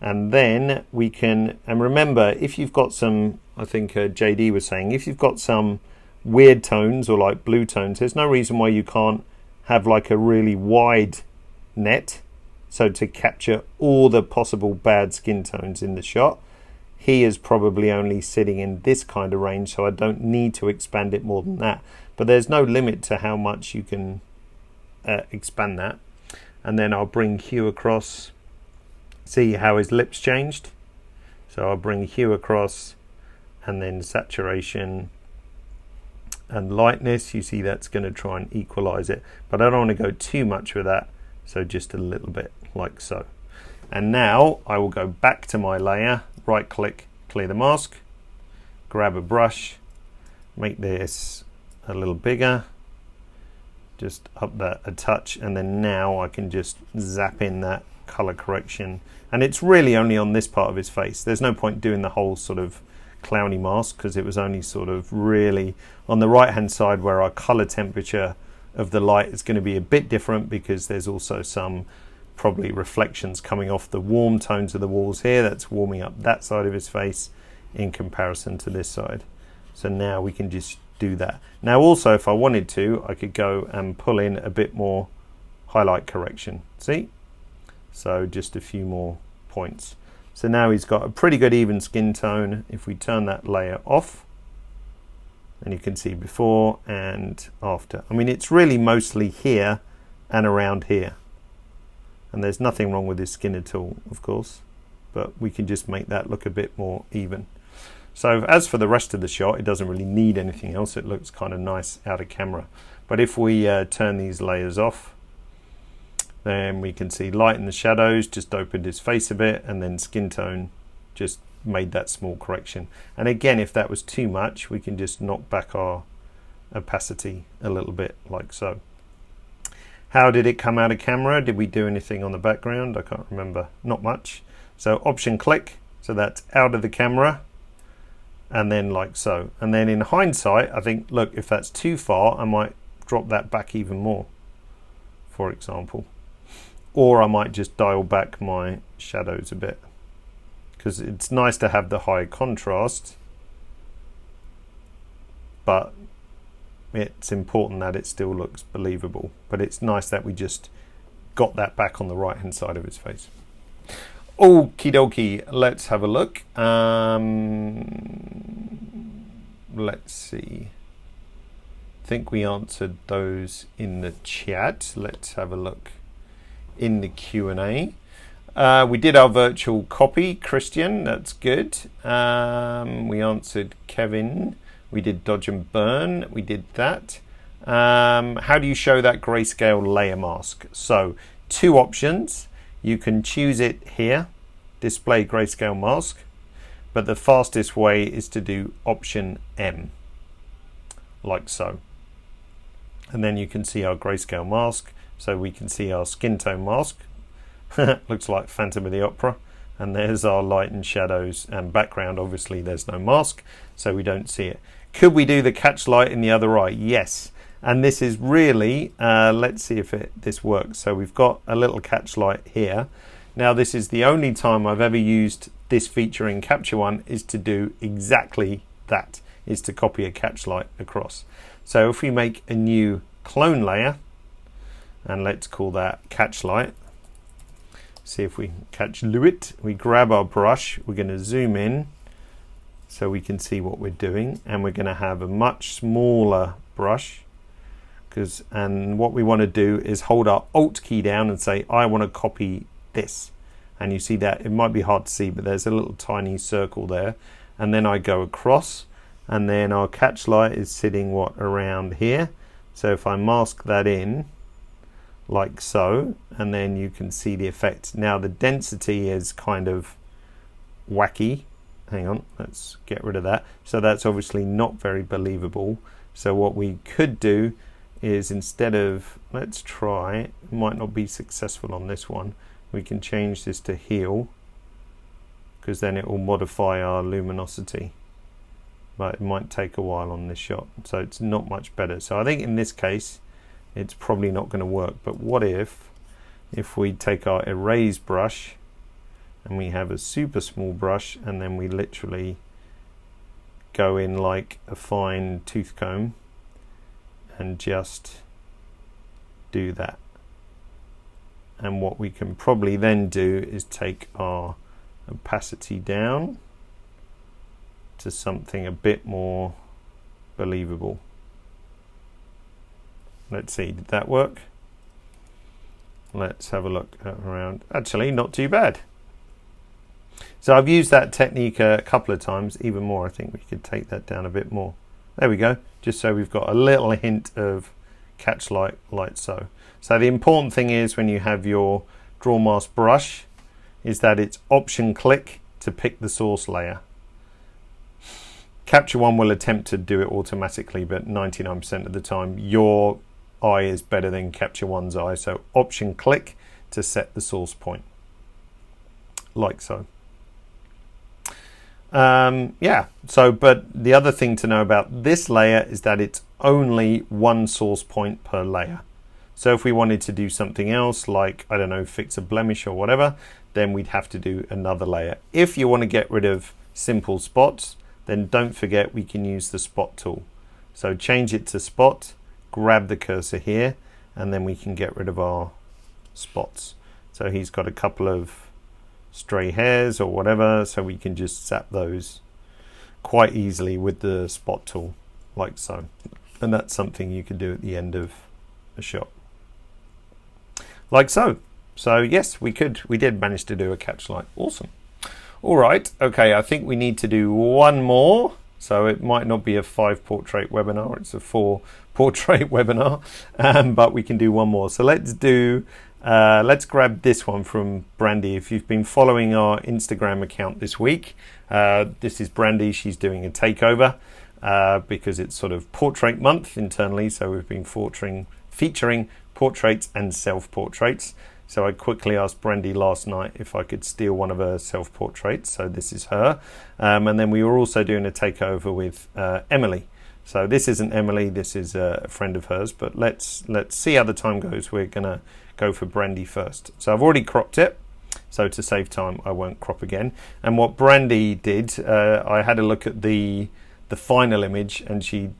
and then we can, and remember, if you've got some, I think JD was saying, if you've got some weird tones or like blue tones, there's no reason why you can't have like a really wide net, so to capture all the possible bad skin tones in the shot. He is probably only sitting in this kind of range, so I don't need to expand it more than that, but there's no limit to how much you can expand that. And then I'll bring hue across. See how his lips changed? So I'll bring hue across, and then saturation and lightness. You see that's going to try and equalize it, but I don't want to go too much with that, so just a little bit like so. And now I will go back to my layer, right click, clear the mask, grab a brush, make this a little bigger, just up that a touch, and then now I can just zap in that color correction. And it's really only on this part of his face. There's no point doing the whole sort of clowny mask, because it was only sort of really on the right hand side where our color temperature of the light is going to be a bit different, because there's also some probably reflections coming off the warm tones of the walls here. That's warming up that side of his face in comparison to this side. So now we can just do that. Now also, if I wanted to, I could go and pull in a bit more highlight correction. See? So just a few more points. So now he's got a pretty good even skin tone. If we turn that layer off, and you can see before and after. I mean, it's really mostly here and around here. And there's nothing wrong with his skin at all, of course, but we can just make that look a bit more even. So as for the rest of the shot, it doesn't really need anything else. It looks kind of nice out of camera. But if we turn these layers off, then we can see light in the shadows, just opened his face a bit, and then skin tone just made that small correction. And again, if that was too much, we can just knock back our opacity a little bit, like so. How did it come out of camera? Did we do anything on the background? I can't remember. Not much. So option click, so that's out of the camera, and then like so. And then in hindsight, I think, look, if that's too far, I might drop that back even more, for example. Or I might just dial back my shadows a bit, because it's nice to have the high contrast, but it's important that it still looks believable. But it's nice that we just got that back on the right hand side of his face. Okie dokie, let's have a look. Let's see. I think we answered those in the chat. Let's have a look in the Q&A. We did our virtual copy, Christian, that's good. We answered Kevin. We did dodge and burn, we did that. How do you show that grayscale layer mask? So, two options. You can choose it here, display grayscale mask, but the fastest way is to do option M, like so. And then you can see our grayscale mask. So we can see our skin tone mask. Looks like Phantom of the Opera. And there's our light and shadows and background. Obviously there's no mask, so we don't see it. Could we do the catch light in the other eye? Yes. And this is really, let's see if this works. So we've got a little catch light here. Now this is the only time I've ever used this feature in Capture One, is to do exactly that, is to copy a catch light across. So if we make a new clone layer, and let's call that catch light, see if we can catch Lewitt. We grab our brush, we're going to zoom in so we can see what we're doing, and we're going to have a much smaller brush, and what we want to do is hold our Alt key down and say I want to copy this, and you see that it might be hard to see, but there's a little tiny circle there, and then I go across, and then our catch light is sitting around here. So if I mask that in like so, and then you can see the effect. Now the density is kind of wacky. Hang on, let's get rid of that. So that's obviously not very believable. So what we could do is, instead of, let's try, it might not be successful on this one, we can change this to heal, because then it will modify our luminosity, but it might take a while on this shot, so it's not much better. So I think in this case it's probably not going to work. But what if we take our erase brush and we have a super small brush, and then we literally go in like a fine tooth comb and just do that. And what we can probably then do is take our opacity down to something a bit more believable. Let's see, did that work? Let's have a look around. Actually, not too bad. So I've used that technique a couple of times, even more. I think we could take that down a bit more. There we go, just so we've got a little hint of catch light, like so. So the important thing is, when you have your draw mask brush, is that it's option click to pick the source layer. Capture One will attempt to do it automatically, but 99% of the time your eye is better than Capture One's eye. So option click to set the source point, like so. Yeah, so but the other thing to know about this layer is that it's only one source point per layer. So if we wanted to do something else, like, I don't know, fix a blemish or whatever, then we'd have to do another layer. If you want to get rid of simple spots, then don't forget we can use the spot tool. So change it to spot, grab the cursor here, and then we can get rid of our spots. So he's got a couple of stray hairs or whatever, so we can just zap those quite easily with the spot tool, like so. And that's something you can do at the end of a shot, like so. So yes, we did manage to do a catch light. Awesome. All right, okay, I think we need to do one more. So it might not be a 5-portrait webinar, it's a 4-portrait webinar, but we can do one more. So let's grab this one from Brandy. If you've been following our Instagram account this week, this is Brandy. She's doing a takeover because it's sort of portrait month internally. So we've been featuring portraits and self-portraits. So I quickly asked Brandy last night if I could steal one of her self-portraits. So this is her. And then we were also doing a takeover with Emily. So this isn't Emily, this is a friend of hers, but let's see how the time goes. We're gonna go for Brandy first. So I've already cropped it, so to save time I won't crop again. And what Brandy did, I had a look at the final image, and she'd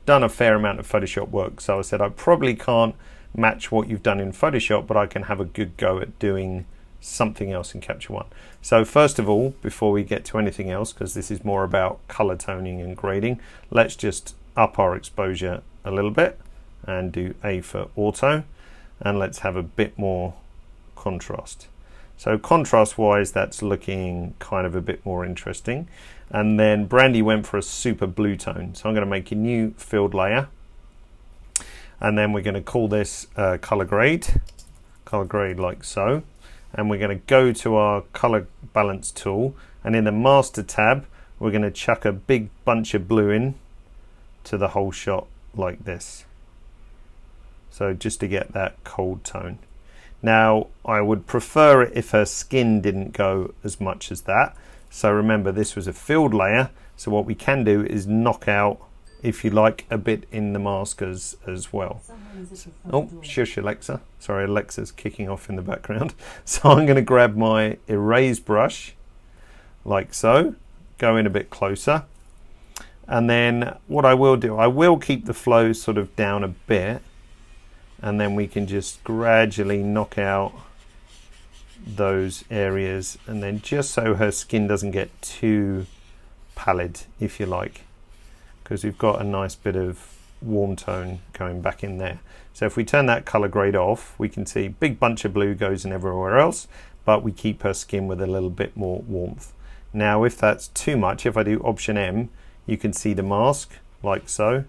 done a fair amount of Photoshop work. So I said, I probably can't match what you've done in Photoshop, but I can have a good go at doing something else in Capture One. So first of all, before we get to anything else, because this is more about color toning and grading, let's just up our exposure a little bit and do A for auto, and let's have a bit more contrast. So contrast wise, that's looking kind of a bit more interesting. And then Brandy went for a super blue tone. So I'm going to make a new filled layer, and then we're going to call this color grade like so. And we're going to go to our color balance tool, and in the master tab we're going to chuck a big bunch of blue in to the whole shot like this. So just to get that cold tone. Now I would prefer it if her skin didn't go as much as that. So remember, this was a filled layer, so what we can do is knock out, if you like, a bit in the mask as well. Oh, shush Alexa. Sorry, Alexa's kicking off in the background. So I'm going to grab my erase brush, like so, go in a bit closer. And then what I will do, I will keep the flow sort of down a bit, and then we can just gradually knock out those areas, and then just so her skin doesn't get too pallid, if you like, because we've got a nice bit of warm tone going back in there. So if we turn that color grade off, we can see big bunch of blue goes in everywhere else, but we keep her skin with a little bit more warmth. Now if that's too much, if I do Option M, you can see the mask like so.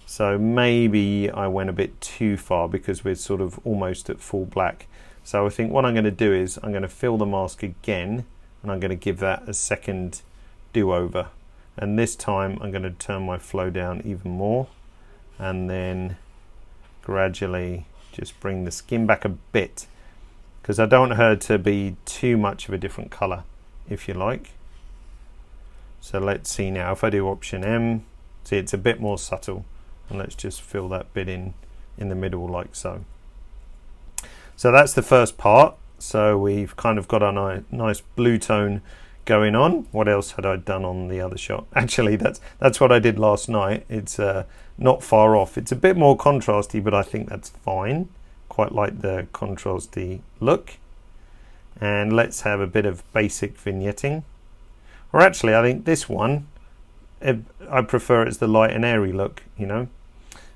So maybe I went a bit too far because we're sort of almost at full black. So I think what I'm going to do is I'm going to fill the mask again, and I'm going to give that a second do-over. And this time I'm going to turn my flow down even more, and then gradually just bring the skin back a bit, because I don't want her to be too much of a different color, if you like. So let's see now, if I do Option M, see it's a bit more subtle, and let's just fill that bit in the middle like so. So that's the first part. So we've kind of got a nice blue tone going on. What else had I done on the other shot? Actually, that's what I did last night. It's not far off. It's a bit more contrasty, but I think that's fine. Quite like the contrasty look. And let's have a bit of basic vignetting. Or actually, I think this one, I prefer it's the light and airy look, you know.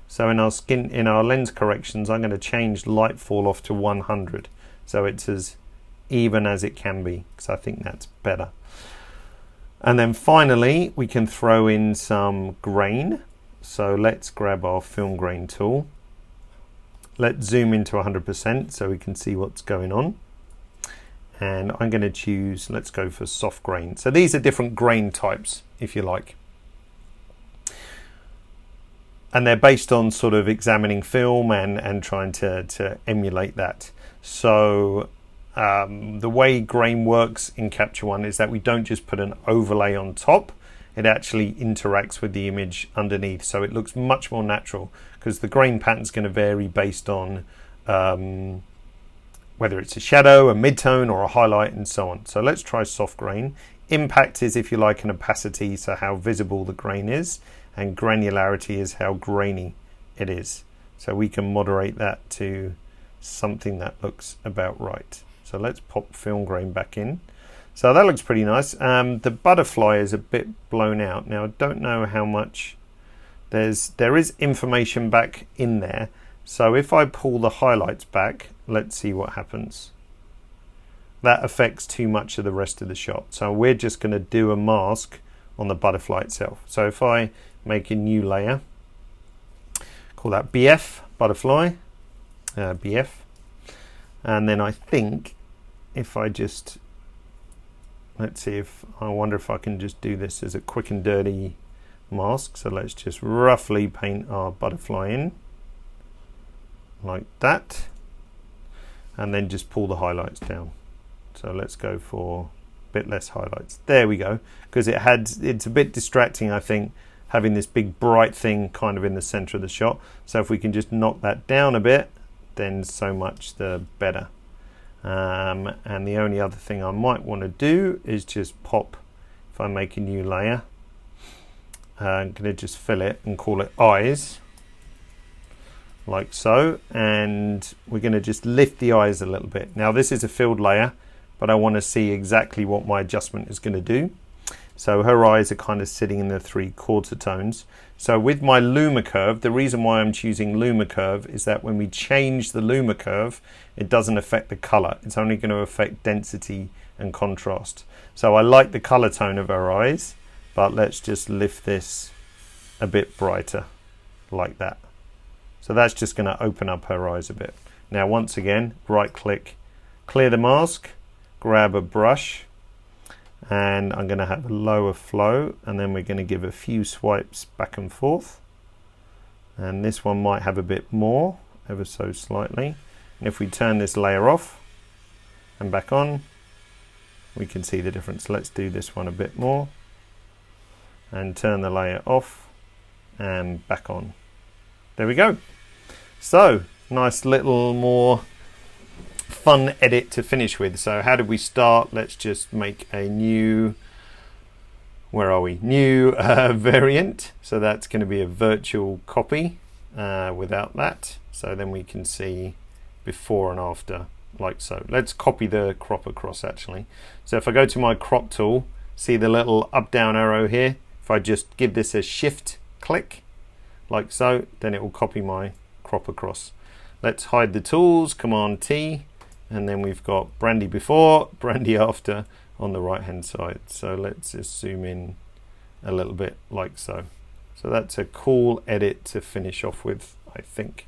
So in our lens corrections, I'm going to change light fall off to 100, so it's as even as it can be, because I think that's better. And then finally, we can throw in some grain. So let's grab our film grain tool. Let's zoom into 100% so we can see what's going on. And I'm going to choose, let's go for soft grain. So these are different grain types, if you like. And they're based on sort of examining film and trying to emulate that. So the way grain works in Capture One is that we don't just put an overlay on top, it actually interacts with the image underneath, so it looks much more natural, because the grain pattern is going to vary based on whether it's a shadow, a midtone, or a highlight, and so on. So let's try soft grain. Impact is, if you like, an opacity, so how visible the grain is, and granularity is how grainy it is. So we can moderate that to something that looks about right. So let's pop film grain back in. So that looks pretty nice. The butterfly is a bit blown out. Now I don't know how much there is information back in there. So if I pull the highlights back, let's see what happens. That affects too much of the rest of the shot. So we're just going to do a mask on the butterfly itself. So if I make a new layer, call that BF, butterfly, BF. And then I think if I just, let's see if, I wonder if I can just do this as a quick and dirty mask. So let's just roughly paint our butterfly in like that, and then just pull the highlights down. So let's go for a bit less highlights. There we go, because it's a bit distracting, I think, having this big bright thing kind of in the center of the shot. So if we can just knock that down a bit, then so much the better. And the only other thing I might want to do is just pop, if I make a new layer, I'm going to just fill it and call it eyes, like so, and we're going to just lift the eyes a little bit. Now this is a filled layer, but I want to see exactly what my adjustment is going to do. So her eyes are kind of sitting in the 3/4 tones. So with my Luma Curve, the reason why I'm choosing Luma Curve is that when we change the Luma Curve, it doesn't affect the color. It's only going to affect density and contrast. So I like the color tone of her eyes, but let's just lift this a bit brighter, like that. So that's just going to open up her eyes a bit. Now once again, right click, clear the mask, grab a brush, and I'm going to have a lower flow, and then we're going to give a few swipes back and forth, and this one might have a bit more, ever so slightly. And if we turn this layer off and back on, we can see the difference. Let's do this one a bit more and turn the layer off and back on. There we go. So nice little more fun edit to finish with. So how did we start? Let's just make a new, where are we? New variant. So that's going to be a virtual copy without that. So then we can see before and after, like so. Let's copy the crop across actually. So if I go to my crop tool, see the little up down arrow here. If I just give this a shift click, like so, then it will copy my crop across. Let's hide the tools, Command T, and then we've got Brandy before, Brandy after on the right hand side. So let's just zoom in a little bit, like so. So that's a cool edit to finish off with, I think.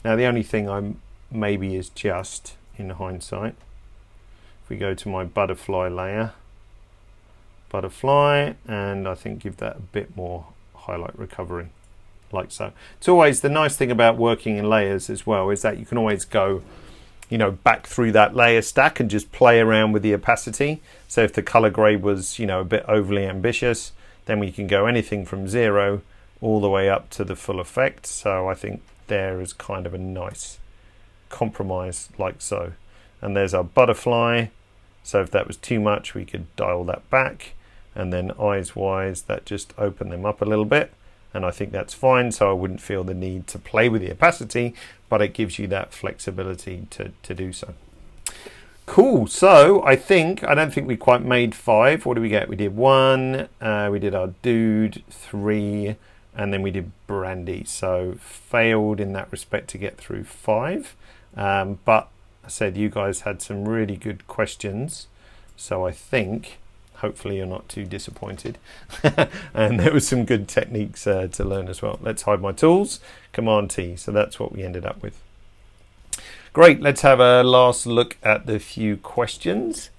Now the only thing I maybe is just, in hindsight, if we go to my butterfly layer, butterfly, and I think give that a bit more highlight recovery, like so. It's always the nice thing about working in layers as well, is that you can always go, you know, back through that layer stack and just play around with the opacity. So if the color grade was, you know, a bit overly ambitious, then we can go anything from 0 all the way up to the full effect. So I think there is kind of a nice compromise, like so. And there's our butterfly. So if that was too much, we could dial that back. And then eyes wise, that just opened them up a little bit. And I think that's fine. So I wouldn't feel the need to play with the opacity, but it gives you that flexibility to do so. Cool. So I don't think we quite made 5. What do we get? We did 1, we did our dude, 3, and then we did Brandy. So failed in that respect to get through 5. But I said you guys had some really good questions. So I think hopefully you're not too disappointed. And there was some good techniques to learn as well. Let's hide my tools, Command T. So that's what we ended up with. Great, let's have a last look at the few questions.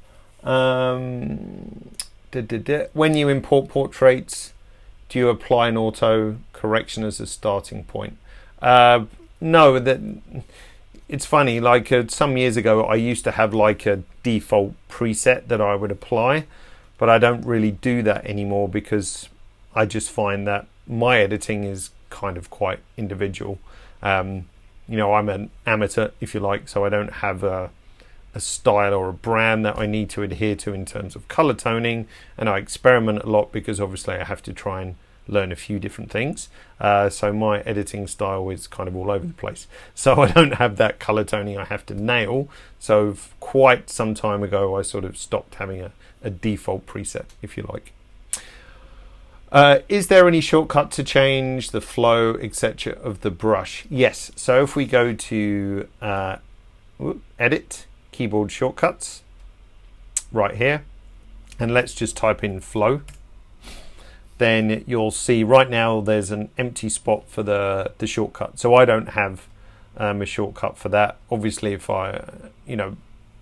When you import portraits, do you apply an auto correction as a starting point? No, it's funny, like some years ago I used to have like a default preset that I would apply, but I don't really do that anymore because I just find that my editing is kind of quite individual. You know, I'm an amateur, if you like, so I don't have a style or a brand that I need to adhere to in terms of color toning, and I experiment a lot because obviously I have to try and learn a few different things. So my editing style is kind of all over the place. So I don't have that color toning I have to nail. So quite some time ago, I sort of stopped having a default preset, if you like. Is there any shortcut to change the flow, etc. of the brush? Yes. So if we go to Edit, Keyboard Shortcuts, right here, and let's just type in flow, then you'll see right now there's an empty spot for the shortcut. So I don't have a shortcut for that. Obviously, if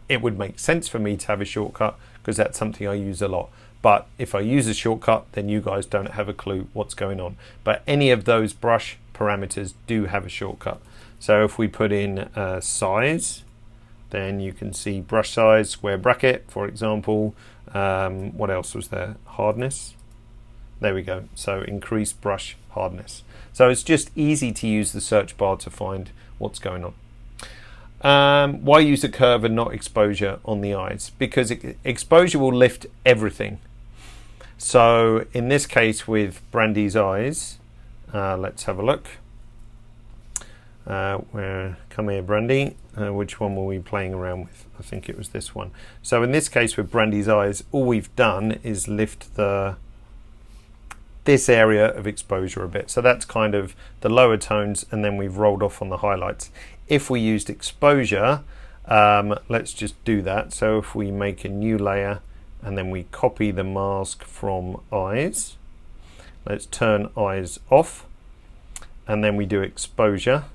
it would make sense for me to have a shortcut because that's something I use a lot. But if I use a shortcut, then you guys don't have a clue what's going on. But any of those brush parameters do have a shortcut. So if we put in size, then you can see brush size, square bracket, for example. What else was there? Hardness. There we go. So increase brush hardness. So it's just easy to use the search bar to find what's going on. Why use a curve and not exposure on the eyes? Because exposure will lift everything. So in this case with Brandy's eyes, let's have a look. Come here, Brandy. Which one were we playing around with? I think it was this one. So in this case with Brandy's eyes, all we've done is lift this area of exposure a bit. So that's kind of the lower tones, and then we've rolled off on the highlights. If we used exposure, let's just do that. So if we make a new layer and then we copy the mask from eyes, let's turn eyes off, and then we do exposure,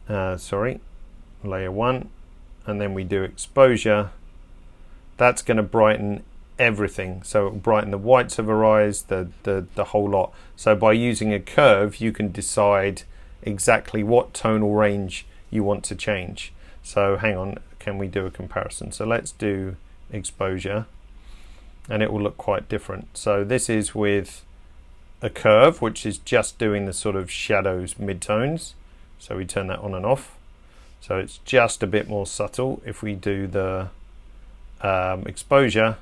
layer 1, and then we do exposure. That's going to brighten everything. So it'll brighten the whites of her eyes, the whole lot. So by using a curve, you can decide exactly what tonal range you want to change. So hang on, can we do a comparison? So let's do exposure, and it will look quite different. So this is with a curve, which is just doing the sort of shadows, midtones. So we turn that on and off. So it's just a bit more subtle. If we do the exposure,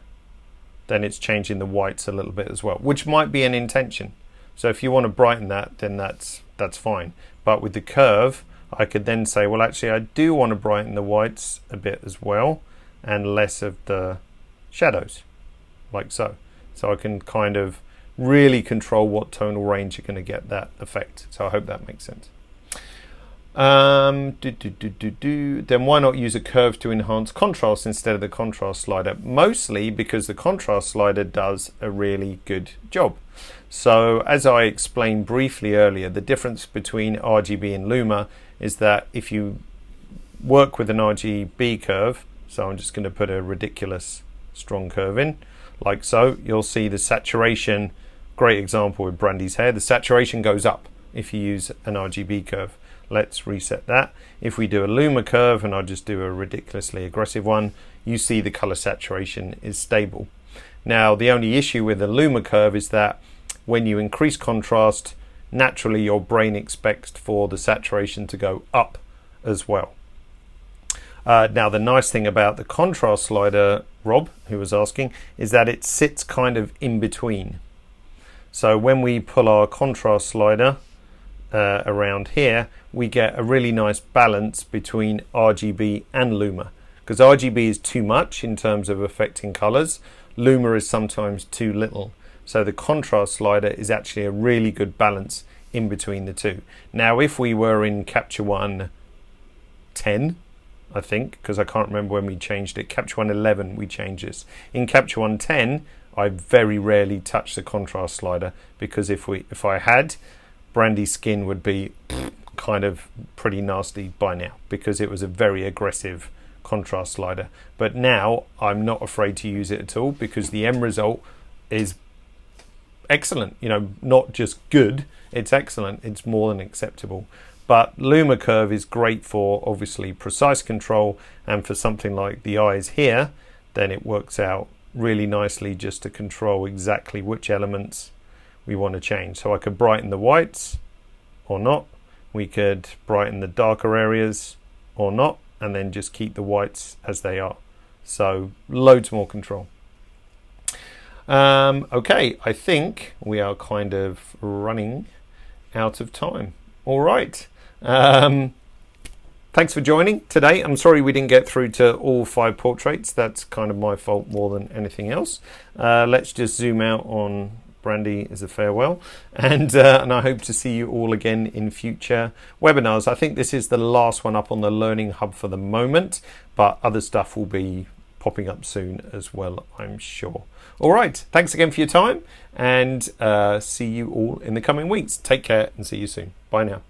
then it's changing the whites a little bit as well, which might be an intention. So if you want to brighten that, then that's fine. But with the curve, I could then say, well, actually, I do want to brighten the whites a bit as well, and less of the shadows, like so. So I can kind of really control what tonal range you're going to get that effect. So I hope that makes sense. Then why not use a curve to enhance contrast instead of the contrast slider? Mostly because the contrast slider does a really good job. So as I explained briefly earlier, the difference between RGB and Luma is that if you work with an RGB curve, so I'm just going to put a ridiculous strong curve in, like so, you'll see the saturation, great example with Brandy's hair, the saturation goes up if you use an RGB curve. Let's reset that. If we do a Luma curve, and I'll just do a ridiculously aggressive one, you see the color saturation is stable. Now, the only issue with the Luma curve is that when you increase contrast, naturally your brain expects for the saturation to go up as well. Now, the nice thing about the contrast slider, Rob, who was asking, is that it sits kind of in between. So when we pull our contrast slider around here, we get a really nice balance between RGB and Luma, because RGB is too much in terms of affecting colors. Luma is sometimes too little. So the contrast slider is actually a really good balance in between the two. Now, if we were in Capture One 10, I think, because I can't remember when we changed it, Capture One 11 we changed this. In Capture One 10, I very rarely touch the contrast slider, because if I had, Brandy's skin would be kind of pretty nasty by now, because it was a very aggressive contrast slider. But now I'm not afraid to use it at all, because the end result is excellent. You know, not just good, it's excellent. It's more than acceptable. But Luma Curve is great for obviously precise control, and for something like the eyes here, then it works out really nicely just to control exactly which elements we want to change. So I could brighten the whites or not. We could brighten the darker areas or not, and then just keep the whites as they are. So loads more control. Okay, I think we are kind of running out of time. All right. Thanks for joining today. I'm sorry we didn't get through to all 5 portraits. That's kind of my fault more than anything else. Let's just zoom out on Brandy as a farewell, and I hope to see you all again in future webinars. I think this is the last one up on the Learning Hub for the moment, but other stuff will be popping up soon as well, I'm sure. All right, thanks again for your time, and see you all in the coming weeks. Take care and see you soon. Bye now.